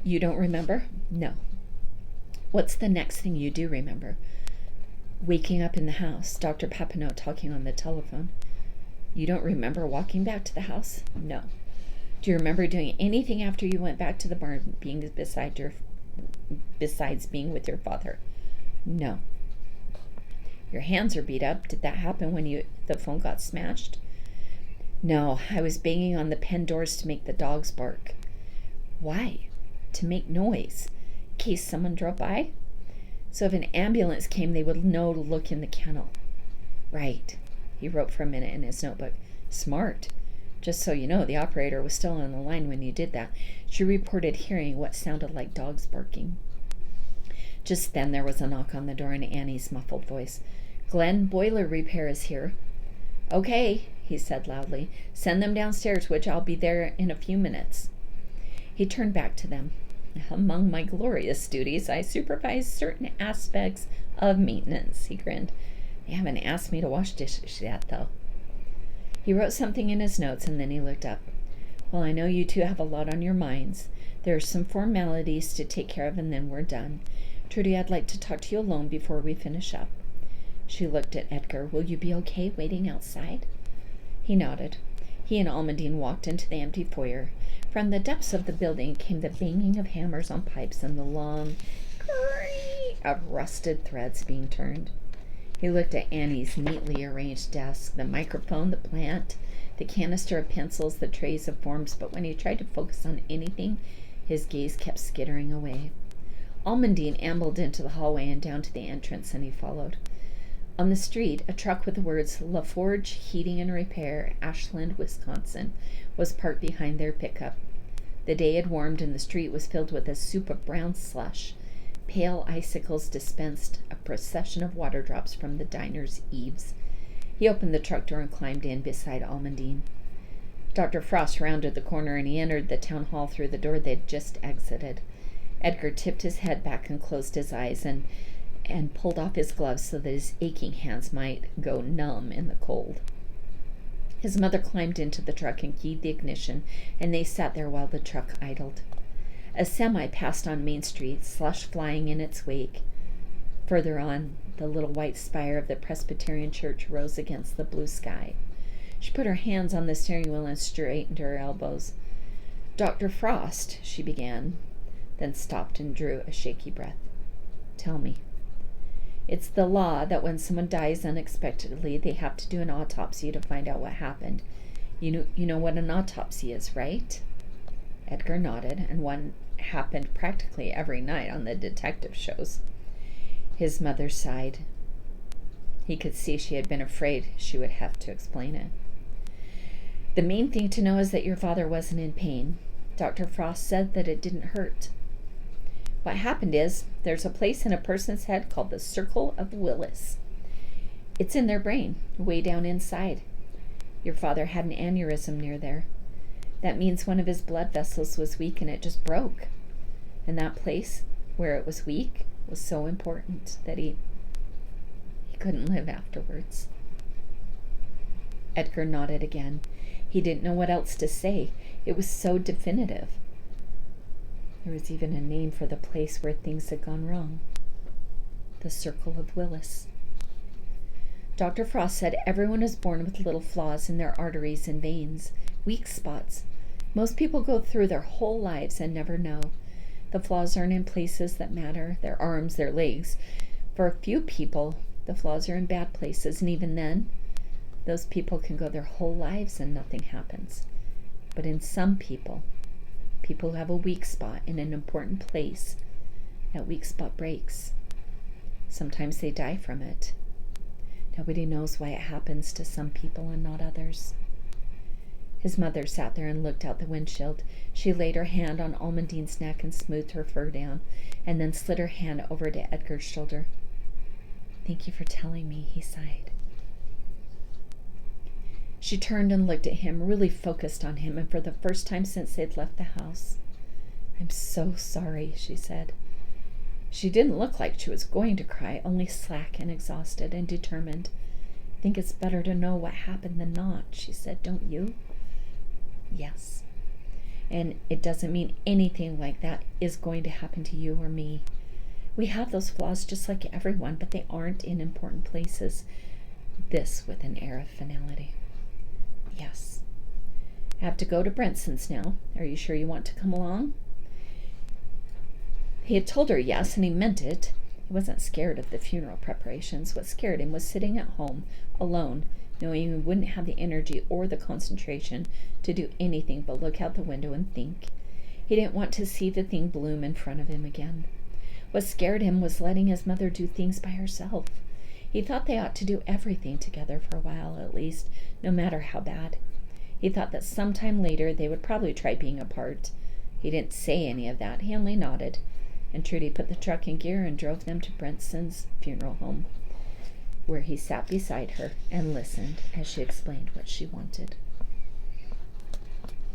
You don't remember? No. What's the next thing you do remember? Waking up in the house, Dr. Papineau talking on the telephone. You don't remember walking back to the house? No. Do you remember doing anything after you went back to the barn, besides being with your father? No. Your hands are beat up. Did that happen when the phone got smashed? No, I was banging on the pen doors to make the dogs bark. Why? To make noise, in case someone drove by? So if an ambulance came, they would know to look in the kennel. Right. He wrote for a minute in his notebook. Smart. Just so you know, the operator was still on the line when you did that. She reported hearing what sounded like dogs barking. Just then there was a knock on the door in Annie's muffled voice. Glenn, boiler repair is here. Okay, he said loudly. Send them downstairs, which I'll be there in a few minutes. He turned back to them. Among my glorious duties, I supervise certain aspects of maintenance, he grinned. They haven't asked me to wash dishes yet, though. He wrote something in his notes, and then he looked up. Well, I know you two have a lot on your minds. There are some formalities to take care of, and then we're done. Trudy, I'd like to talk to you alone before we finish up. She looked at Edgar. Will you be okay waiting outside? He nodded. He and Almondine walked into the empty foyer. From the depths of the building came the banging of hammers on pipes and the long cree of rusted threads being turned. He looked at Annie's neatly arranged desk, the microphone, the plant, the canister of pencils, the trays of forms, but when he tried to focus on anything, his gaze kept skittering away. Almondine ambled into the hallway and down to the entrance, and he followed. On the street, a truck with the words LaForge Heating and Repair, Ashland, Wisconsin, was parked behind their pickup. The day had warmed, and the street was filled with a soup of brown slush. Pale icicles dispensed a procession of water drops from the diner's eaves. He opened the truck door and climbed in beside Almondine. Dr. Frost rounded the corner, and he entered the town hall through the door they'd just exited. Edgar tipped his head back and closed his eyes and pulled off his gloves so that his aching hands might go numb in the cold. His mother climbed into the truck and keyed the ignition, and they sat there while the truck idled. A semi passed on Main Street, slush flying in its wake. Further on, the little white spire of the Presbyterian church rose against the blue sky. She put her hands on the steering wheel and straightened her elbows. Dr. Frost, she began, then stopped and drew a shaky breath. Tell me. It's the law that when someone dies unexpectedly, they have to do an autopsy to find out what happened. You know what an autopsy is, right? Edgar nodded, and one happened practically every night on the detective shows. His mother sighed. He could see she had been afraid she would have to explain it. The main thing to know is that your father wasn't in pain. Dr. Frost said that it didn't hurt. What happened is, there's a place in a person's head called the Circle of Willis. It's in their brain, way down inside. Your father had an aneurysm near there. That means one of his blood vessels was weak and it just broke. And that place where it was weak was so important that he couldn't live afterwards. Edgar nodded again. He didn't know what else to say. It was so definitive. There was even a name for the place where things had gone wrong. The Circle of Willis. Dr. Frost said everyone is born with little flaws in their arteries and veins, weak spots. Most people go through their whole lives and never know. The flaws aren't in places that matter, their arms, their legs. For a few people, the flaws are in bad places, and even then, those people can go their whole lives and nothing happens. But in some people who have a weak spot in an important place, that weak spot breaks. Sometimes they die from it. Nobody knows why it happens to some people and not others. His mother sat there and looked out the windshield. She laid her hand on Almondine's neck and smoothed her fur down, and then slid her hand over to Edgar's shoulder. "Thank you for telling me," he sighed. She turned and looked at him, really focused on him, and for the first time since they'd left the house. "I'm so sorry," she said. She didn't look like she was going to cry, only slack and exhausted and determined. "I think it's better to know what happened than not," she said. "Don't you?" "Yes. And it doesn't mean anything like that is going to happen to you or me. We have those flaws just like everyone, but they aren't in important places." This with an air of finality. "Yes. I have to go to Brenson's now. Are you sure you want to come along?" He had told her yes, and he meant it. He wasn't scared of the funeral preparations. What scared him was sitting at home, alone, knowing he wouldn't have the energy or the concentration to do anything but look out the window and think. He didn't want to see the thing bloom in front of him again. What scared him was letting his mother do things by herself. He thought they ought to do everything together for a while, at least, no matter how bad. He thought that sometime later they would probably try being apart. He didn't say any of that. He only nodded. And Trudy put the truck in gear and drove them to Brenson's funeral home, where he sat beside her and listened as she explained what she wanted.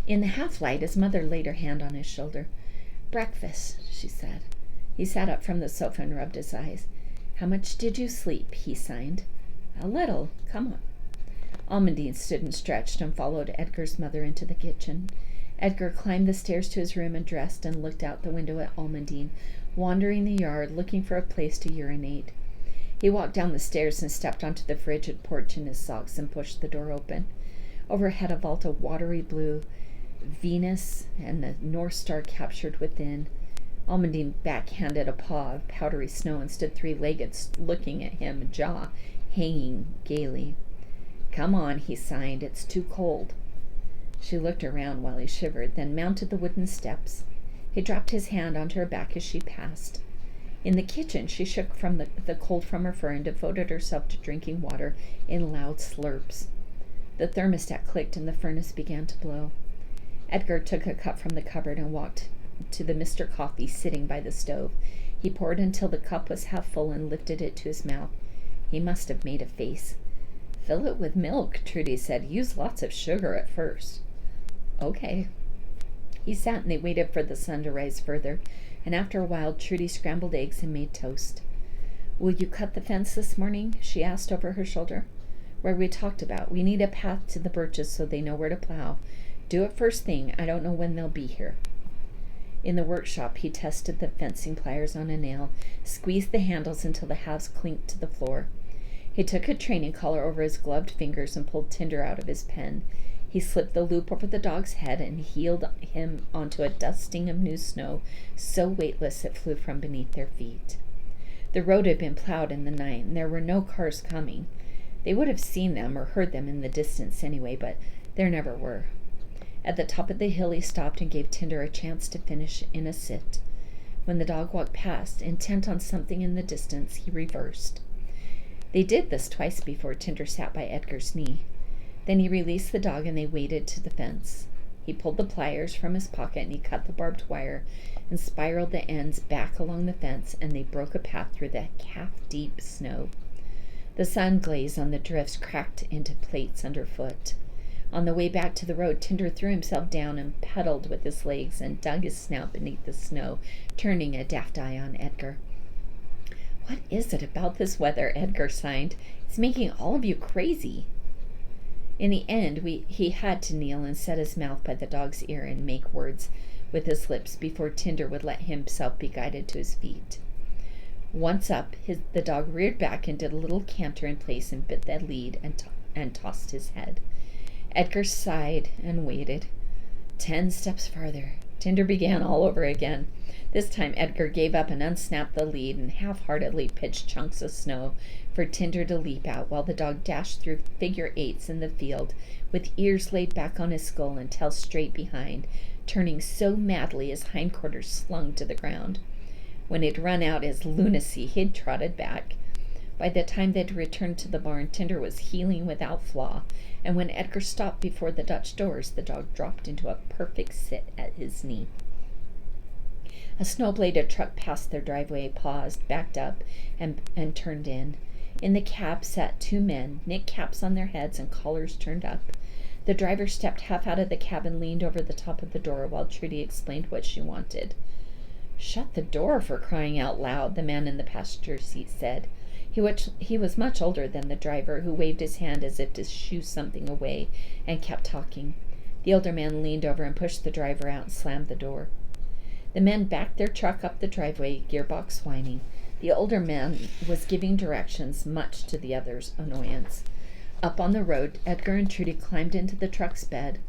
In the half-light, his mother laid her hand on his shoulder. "Breakfast," she said. He sat up from the sofa and rubbed his eyes. "How much did you sleep?" he signed. "A little. Come on." Almondine stood and stretched and followed Edgar's mother into the kitchen. Edgar climbed the stairs to his room and dressed and looked out the window at Almondine, wandering the yard looking for a place to urinate. He walked down the stairs and stepped onto the frigid porch in his socks and pushed the door open. Overhead, a vault of watery blue, Venus and the North Star captured within. Almondine backhanded a paw of powdery snow and stood three-legged, looking at him, jaw hanging gaily. "Come on," he signed. "It's too cold." She looked around while he shivered, then mounted the wooden steps. He dropped his hand onto her back as she passed. In the kitchen, she shook from the cold from her fur and devoted herself to drinking water in loud slurps. The thermostat clicked and the furnace began to blow. Edgar took a cup from the cupboard and walked to the Mr. Coffee sitting by the stove. He poured until the cup was half full and lifted it to his mouth. He must have made a face. "Fill it with milk," Trudy said. "Use lots of sugar at first." "Okay." He sat and they waited for the sun to rise further, and after a while Trudy scrambled eggs and made toast. "Will you cut the fence this morning?" she asked over her shoulder. "Where we talked about. We need a path to the birches so they know where to plow. Do it first thing. I don't know when they'll be here." In the workshop, he tested the fencing pliers on a nail, squeezed the handles until the halves clinked to the floor. He took a training collar over his gloved fingers and pulled tinder out of his pen. He slipped the loop over the dog's head and heeled him onto a dusting of new snow, so weightless it flew from beneath their feet. The road had been plowed in the night, and there were no cars coming. They would have seen them or heard them in the distance anyway, but there never were. At the top of the hill, he stopped and gave Tinder a chance to finish in a sit. When the dog walked past, intent on something in the distance, he reversed. They did this twice before Tinder sat by Edgar's knee. Then he released the dog and they waded to the fence. He pulled the pliers from his pocket and he cut the barbed wire and spiraled the ends back along the fence, and they broke a path through the calf-deep snow. The sun glaze on the drifts cracked into plates underfoot. On the way back to the road, Tinder threw himself down and pedaled with his legs and dug his snout beneath the snow, turning a daft eye on Edgar. "What is it about this weather?" Edgar sighed. "It's making all of you crazy." In the end, he had to kneel and set his mouth by the dog's ear and make words with his lips before Tinder would let himself be guided to his feet. Once up, the dog reared back and did a little canter in place and bit the lead and tossed his head. Edgar sighed and waited. 10 steps farther. Tinder began all over again. This time Edgar gave up and unsnapped the lead and half-heartedly pitched chunks of snow for Tinder to leap out while the dog dashed through figure eights in the field with ears laid back on his skull and tail straight behind, turning so madly his hindquarters slung to the ground. When he'd run out his lunacy, he'd trotted back. By the time they'd returned to the barn, Tinder was healing without flaw, and when Edgar stopped before the Dutch doors, the dog dropped into a perfect sit at his knee. A snow-bladed truck passed their driveway, paused, backed up, and turned in. In the cab sat 2 men, knit caps on their heads and collars turned up. The driver stepped half out of the cab and leaned over the top of the door while Trudy explained what she wanted. "Shut the door, for crying out loud," the man in the passenger seat said. He was much older than the driver, who waved his hand as if to shoo something away, and kept talking. The older man leaned over and pushed the driver out and slammed the door. The men backed their truck up the driveway, gearbox whining. The older man was giving directions, much to the other's annoyance. Up on the road, Edgar and Trudy climbed into the truck's bed.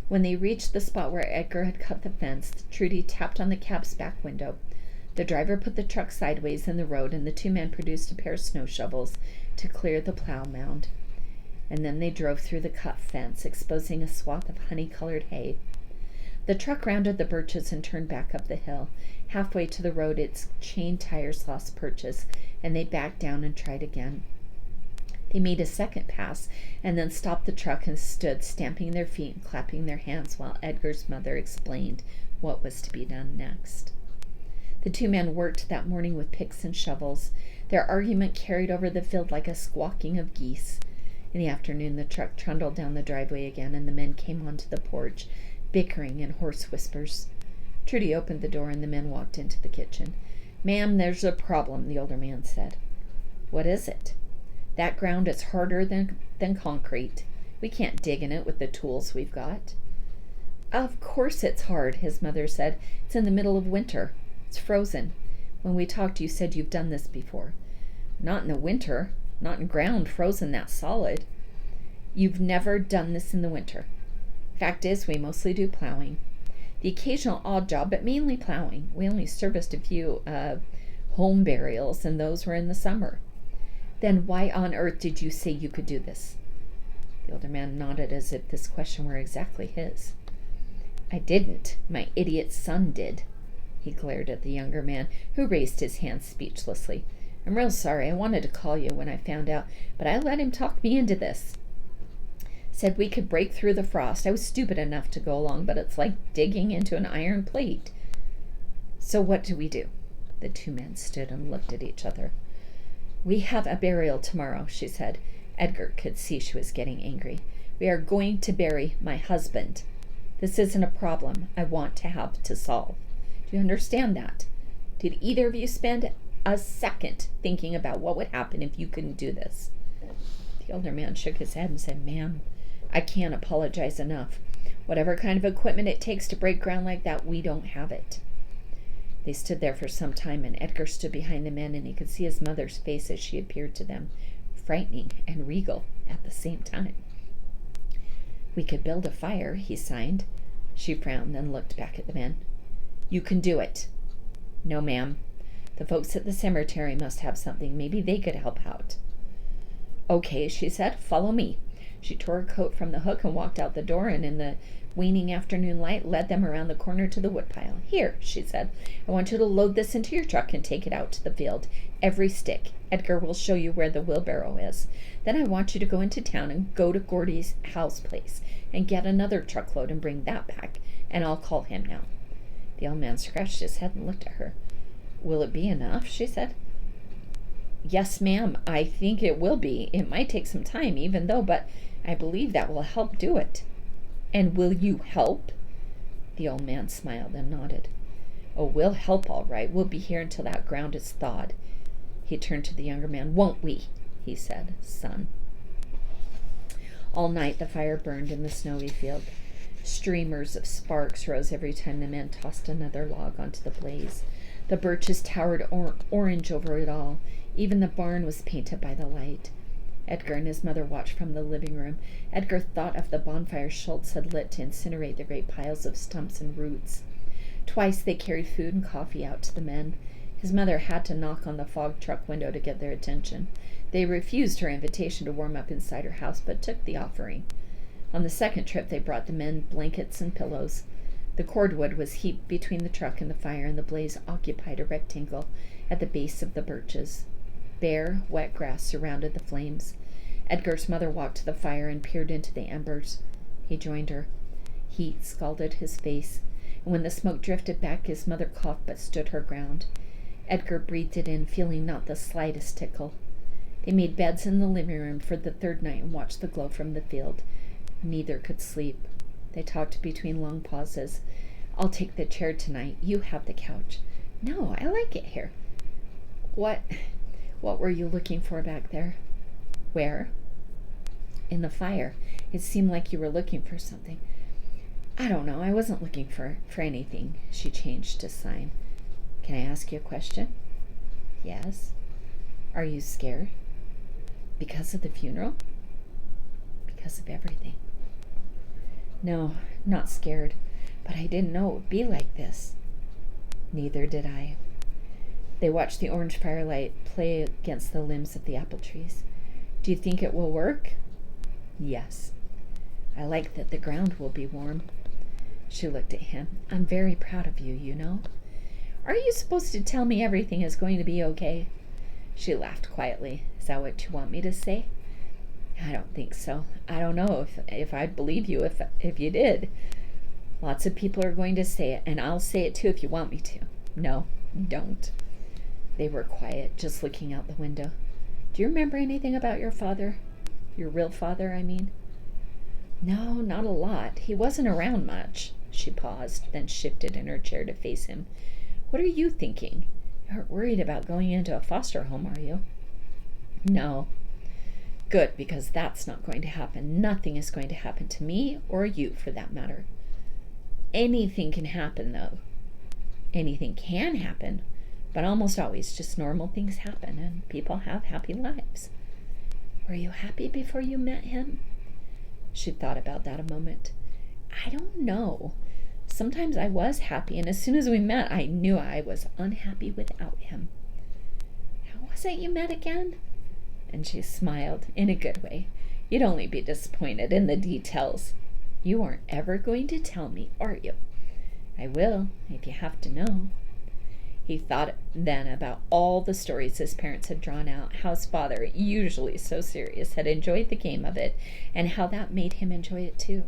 When they reached the spot where Edgar had cut the fence, Trudy tapped on the cab's back window. The driver put the truck sideways in the road, and the 2 men produced a pair of snow shovels to clear the plow mound. And then they drove through the cut fence, exposing a swath of honey-colored hay. The truck rounded the birches and turned back up the hill. Halfway to the road, its chain tires lost purchase, and they backed down and tried again. They made a second pass, and then stopped the truck and stood, stamping their feet and clapping their hands while Edgar's mother explained what was to be done next. The 2 men worked that morning with picks and shovels. Their argument carried over the field like a squawking of geese. In the afternoon, the truck trundled down the driveway again, and the men came onto the porch, bickering in hoarse whispers. Trudy opened the door, and the men walked into the kitchen. "Ma'am, there's a problem," the older man said. "What is it?" "That ground is harder than concrete. We can't dig in it with the tools we've got." "Of course it's hard," his mother said. "It's in the middle of winter. It's frozen. When we talked, you said you've done this before." "Not in the winter. Not in ground frozen that solid." "You've never done this in the winter." "Fact is, we mostly do plowing. The occasional odd job, but mainly plowing. We only serviced a few home burials, and those were in the summer." "Then why on earth did you say you could do this?" The older man nodded as if this question were exactly his. "I didn't. My idiot son did." He glared at the younger man, who raised his hand speechlessly. "I'm real sorry. I wanted to call you when I found out, but I let him talk me into this. Said we could break through the frost. I was stupid enough to go along, but it's like digging into an iron plate." "So what do we do?" The 2 men stood and looked at each other. "We have a burial tomorrow," she said. Edgar could see she was getting angry. "We are going to bury my husband. This isn't a problem I want to have to solve. Do you understand that? Did either of you spend a second thinking about what would happen if you couldn't do this?" The older man shook his head and said, "Ma'am, I can't apologize enough. Whatever kind of equipment it takes to break ground like that, we don't have it." They stood there for some time, and Edgar stood behind the men, and he could see his mother's face as she appeared to them, frightening and regal at the same time. "We could build a fire," he signed. She frowned and looked back at the men. "You can do it." "No, ma'am. The folks at the cemetery must have something. Maybe they could help out." "Okay," she said. "Follow me." She tore her coat from the hook and walked out the door, and in the waning afternoon light led them around the corner to the woodpile. "Here," she said, "I want you to load this into your truck and take it out to the field. Every stick. Edgar will show you where the wheelbarrow is. Then I want you to go into town and go to Gordy's house place and get another truckload and bring that back, and I'll call him now." The old man scratched his head and looked at her. "Will it be enough?" she said. "Yes, ma'am, I think it will be. It might take some time, even though, but I believe that will help do it." "And will you help?" The old man smiled and nodded. "Oh, we'll help all right. We'll be here until that ground is thawed." He turned to the younger man. "Won't we?" he said. "Son." All night the fire burned in the snowy field. Streamers of sparks rose every time the men tossed another log onto the blaze. The birches towered orange over it all. Even the barn was painted by the light. Edgar and his mother watched from the living room. Edgar thought of the bonfire Schultz had lit to incinerate the great piles of stumps and roots. Twice they carried food and coffee out to the men. His mother had to knock on the fog truck window to get their attention. They refused her invitation to warm up inside her house, but took the offering. On the second trip they brought the men blankets and pillows. The cordwood was heaped between the truck and the fire, and the blaze occupied a rectangle at the base of the birches. Bare, wet grass surrounded the flames. Edgar's mother walked to the fire and peered into the embers. He joined her. Heat scalded his face, and when the smoke drifted back, his mother coughed but stood her ground. Edgar breathed it in, feeling not the slightest tickle. They made beds in the living room for the third night and watched the glow from the field. Neither could sleep. They talked between long pauses. "I'll take the chair tonight. You have the couch." "No, I like it here." What were you looking for back there?" "Where?" "In the fire. It seemed like you were looking for something." "I don't know. I wasn't looking for anything." She changed to sign. "Can I ask you a question?" "Yes." "Are you scared?" "Because of the funeral?" "Because of everything." "No, not scared. But I didn't know it would be like this." "Neither did I." They watched the orange firelight play against the limbs of the apple trees. "Do you think it will work?" "Yes." "I like that the ground will be warm." She looked at him. "I'm very proud of you, you know." "Are you supposed to tell me everything is going to be okay?" She laughed quietly. "Is that what you want me to say?" "I don't think so. I don't know if I'd believe you if you did." "Lots of people are going to say it, and I'll say it too if you want me to." "No, don't." They were quiet, just looking out the window. "Do you remember anything about your father? Your real father, I mean?" "No, not a lot. He wasn't around much." She paused, then shifted in her chair to face him. "What are you thinking? You aren't worried about going into a foster home, are you?" "No." "Good, because that's not going to happen. Nothing is going to happen to me or you, for that matter." "Anything can happen, though." "Anything can happen, but almost always just normal things happen, and people have happy lives." "Were you happy before you met him?" She thought about that a moment. "I don't know. Sometimes I was happy, and as soon as we met, I knew I was unhappy without him." "How was it you met again?" And she smiled, in a good way. "You'd only be disappointed in the details." "You aren't ever going to tell me, are you?" "I will, if you have to know." He thought then about all the stories his parents had drawn out, how his father, usually so serious, had enjoyed the game of it, and how that made him enjoy it too.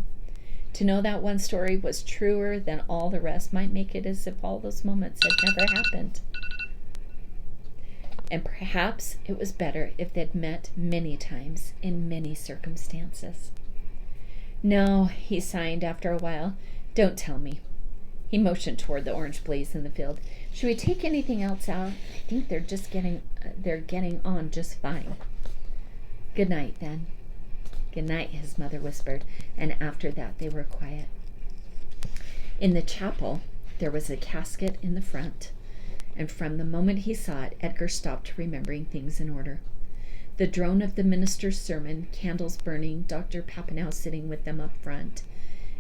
To know that one story was truer than all the rest might make it as if all those moments had never happened. And perhaps it was better if they'd met many times in many circumstances. "No," he signed after a while. "Don't tell me." He motioned toward the orange blaze in the field. "Should we take anything else out? I think they're getting on just fine." "Good night, then." "Good night," his mother whispered, and after that they were quiet. In the chapel, there was a casket in the front, and from the moment he saw it, Edgar stopped remembering things in order. The drone of the minister's sermon, candles burning, Dr. Papineau sitting with them up front.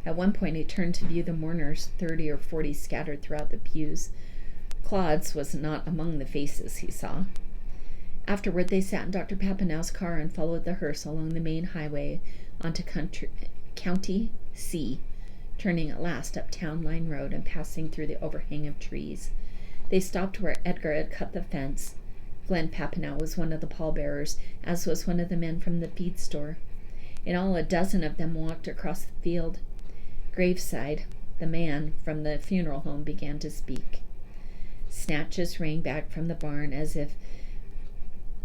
At one point he turned to view the mourners, 30 or 40 scattered throughout the pews. Claude's was not among the faces he saw. Afterward they sat in Dr. Papineau's car and followed the hearse along the main highway, onto County C, turning at last up Town Line Road and passing through the overhang of trees. They stopped where Edgar had cut the fence. Glenn Papineau was one of the pallbearers, as was one of the men from the feed store. In all, a dozen of them walked across the field. Graveside, the man from the funeral home, began to speak. Snatches rang back from the barn as if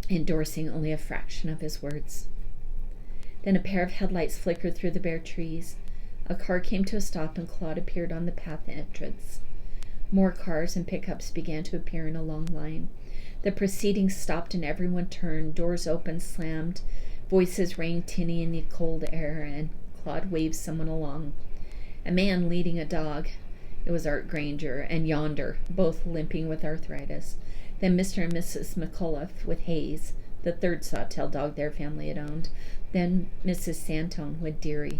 endorsing only a fraction of his words. Then a pair of headlights flickered through the bare trees. A car came to a stop and Claude appeared on the path entrance. More cars and pickups began to appear in a long line. The proceedings stopped and everyone turned. Doors opened, slammed. Voices rang tinny in the cold air, and Claude waved someone along. A man leading a dog. It was Art Granger and Yonder, both limping with arthritis. Then Mr. and Mrs. McCullough with Hayes, the third Sawtelle dog their family had owned. Then Mrs. Santone with Dearie.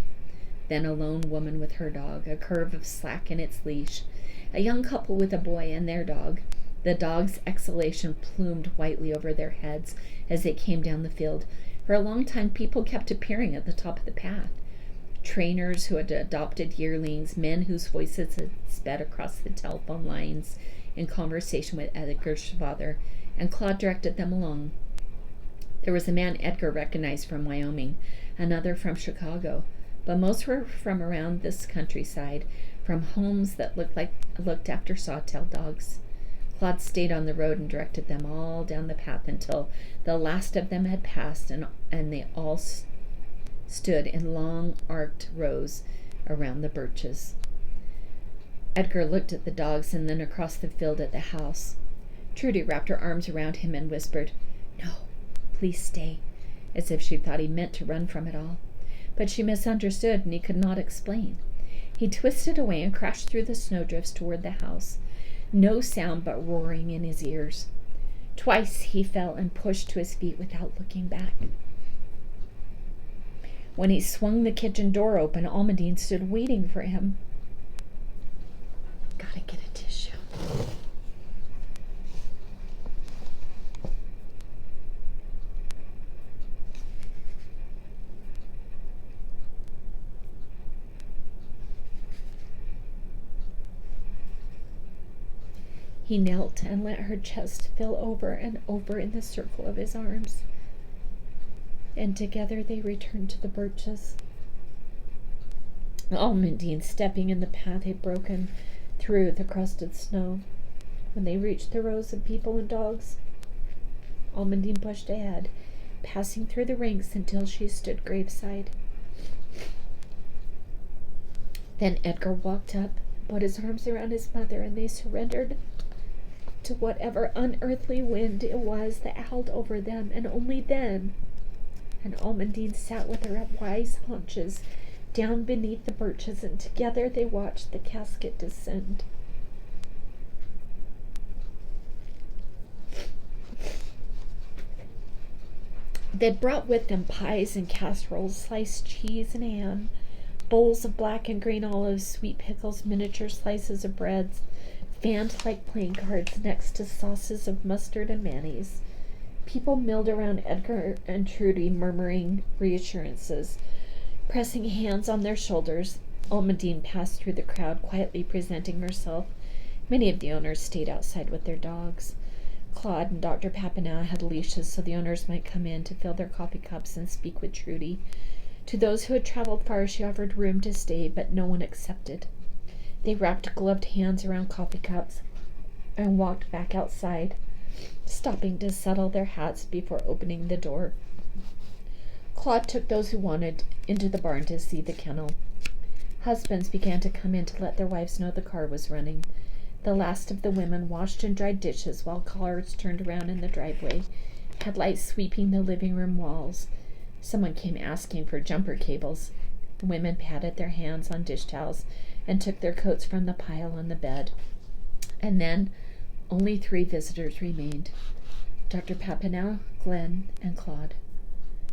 Then a lone woman with her dog, a curve of slack in its leash. A young couple with a boy and their dog. The dog's exhalation plumed whitely over their heads as they came down the field. For a long time, people kept appearing at the top of the path. Trainers who had adopted yearlings, men whose voices had sped across the telephone lines in conversation with Edgar's father, and Claude directed them along. There was a man Edgar recognized from Wyoming, another from Chicago, but most were from around this countryside, from homes that looked after Sawtelle dogs. Claude stayed on the road and directed them all down the path until the last of them had passed, and they all stood in long arced rows around the birches. Edgar looked at the dogs and then across the field at the house. Trudy wrapped her arms around him and whispered, "No, please stay," as if she thought he meant to run from it all. But she misunderstood, and he could not explain. He twisted away and crashed through the snowdrifts toward the house, no sound but roaring in his ears. Twice he fell and pushed to his feet without looking back. When he swung the kitchen door open, Almandine stood waiting for him. Gotta get a tissue. He knelt and let her chest fill over and over in the circle of his arms. And together they returned to the birches. Almandine stepping in the path had broken through the crusted snow. When they reached the rows of people and dogs, Almandine pushed ahead, passing through the ranks until she stood graveside. Then Edgar walked up, put his arms around his mother, and they surrendered to whatever unearthly wind it was that howled over them, and only then. And Almandine sat with her wise haunches down beneath the birches, and together they watched the casket descend. They'd brought with them pies and casseroles, sliced cheese and ham, bowls of black and green olives, sweet pickles, miniature slices of breads, fanned like playing cards next to sauces of mustard and mayonnaise. People milled around Edgar and Trudy, murmuring reassurances. Pressing hands on their shoulders, Almandine passed through the crowd, quietly presenting herself. Many of the owners stayed outside with their dogs. Claude and Dr. Papineau had leashes so the owners might come in to fill their coffee cups and speak with Trudy. To those who had traveled far, she offered room to stay, but no one accepted. They wrapped gloved hands around coffee cups and walked back outside, stopping to settle their hats before opening the door. Claude took those who wanted into the barn to see the kennel. Husbands began to come in to let their wives know the car was running. The last of the women washed and dried dishes while cars turned around in the driveway, headlights sweeping the living room walls. Someone came asking for jumper cables. The women patted their hands on dish towels and took their coats from the pile on the bed. And then only 3 visitors remained: Dr. Papineau, Glenn, and Claude.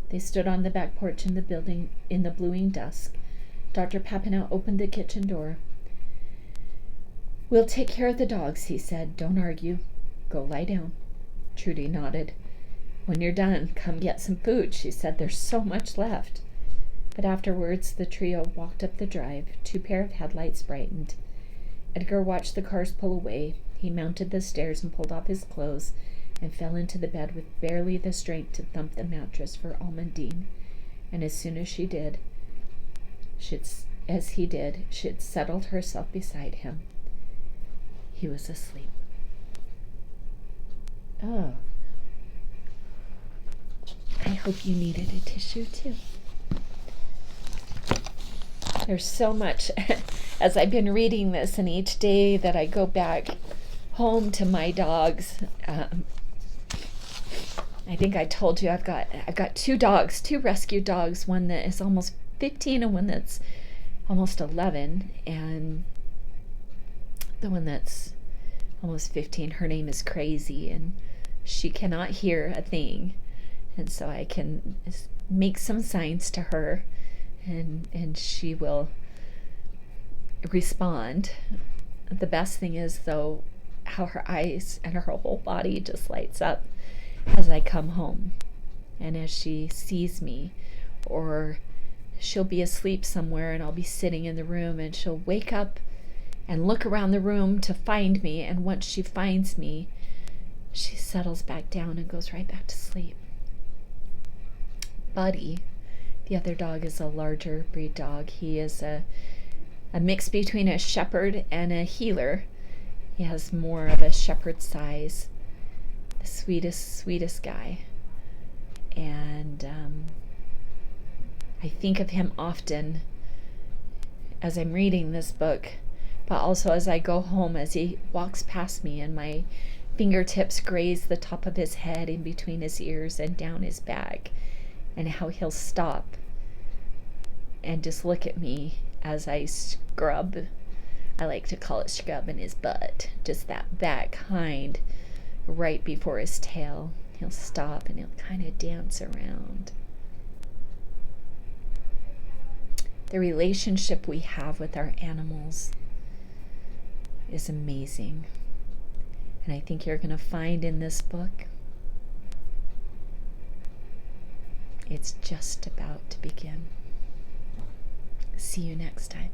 They stood on the back porch in the building in the bluing dusk. Dr. Papineau opened the kitchen door. "We'll take care of the dogs," he said. "Don't argue. Go lie down." Trudy nodded. "When you're done, come get some food," she said. "There's so much left." But afterwards, the trio walked up the drive. 2 pair of headlights brightened. Edgar watched the cars pull away. He mounted the stairs and pulled off his clothes and fell into the bed with barely the strength to thump the mattress for Almondine. And as soon as he did, she had settled herself beside him. He was asleep. Oh. I hope you needed a tissue too. There's so much as I've been reading this, and each day that I go back home to my dogs, I think I told you I've got 2 dogs, 2 rescue dogs, one that is almost 15 and one that's almost 11, and the one that's almost 15, her name is Crazy, and she cannot hear a thing, and so I can make some signs to her, and she will respond. The best thing is, though, how her eyes and her whole body just lights up as I come home, and as she sees me, or she'll be asleep somewhere and I'll be sitting in the room, and she'll wake up and look around the room to find me, and once she finds me, she settles back down and goes right back to sleep. Buddy, the other dog, is a larger breed dog. He is a mix between a shepherd and a heeler. He has more of a shepherd size. The sweetest guy. And I think of him often as I'm reading this book, but also as I go home, as he walks past me and my fingertips graze the top of his head in between his ears and down his back, and how he'll stop and just look at me as I scrub. I like to call it scrubbing his butt, just that back hind right before his tail. He'll stop and he'll kind of dance around. The relationship we have with our animals is amazing. And I think you're going to find in this book, it's just about to begin. See you next time.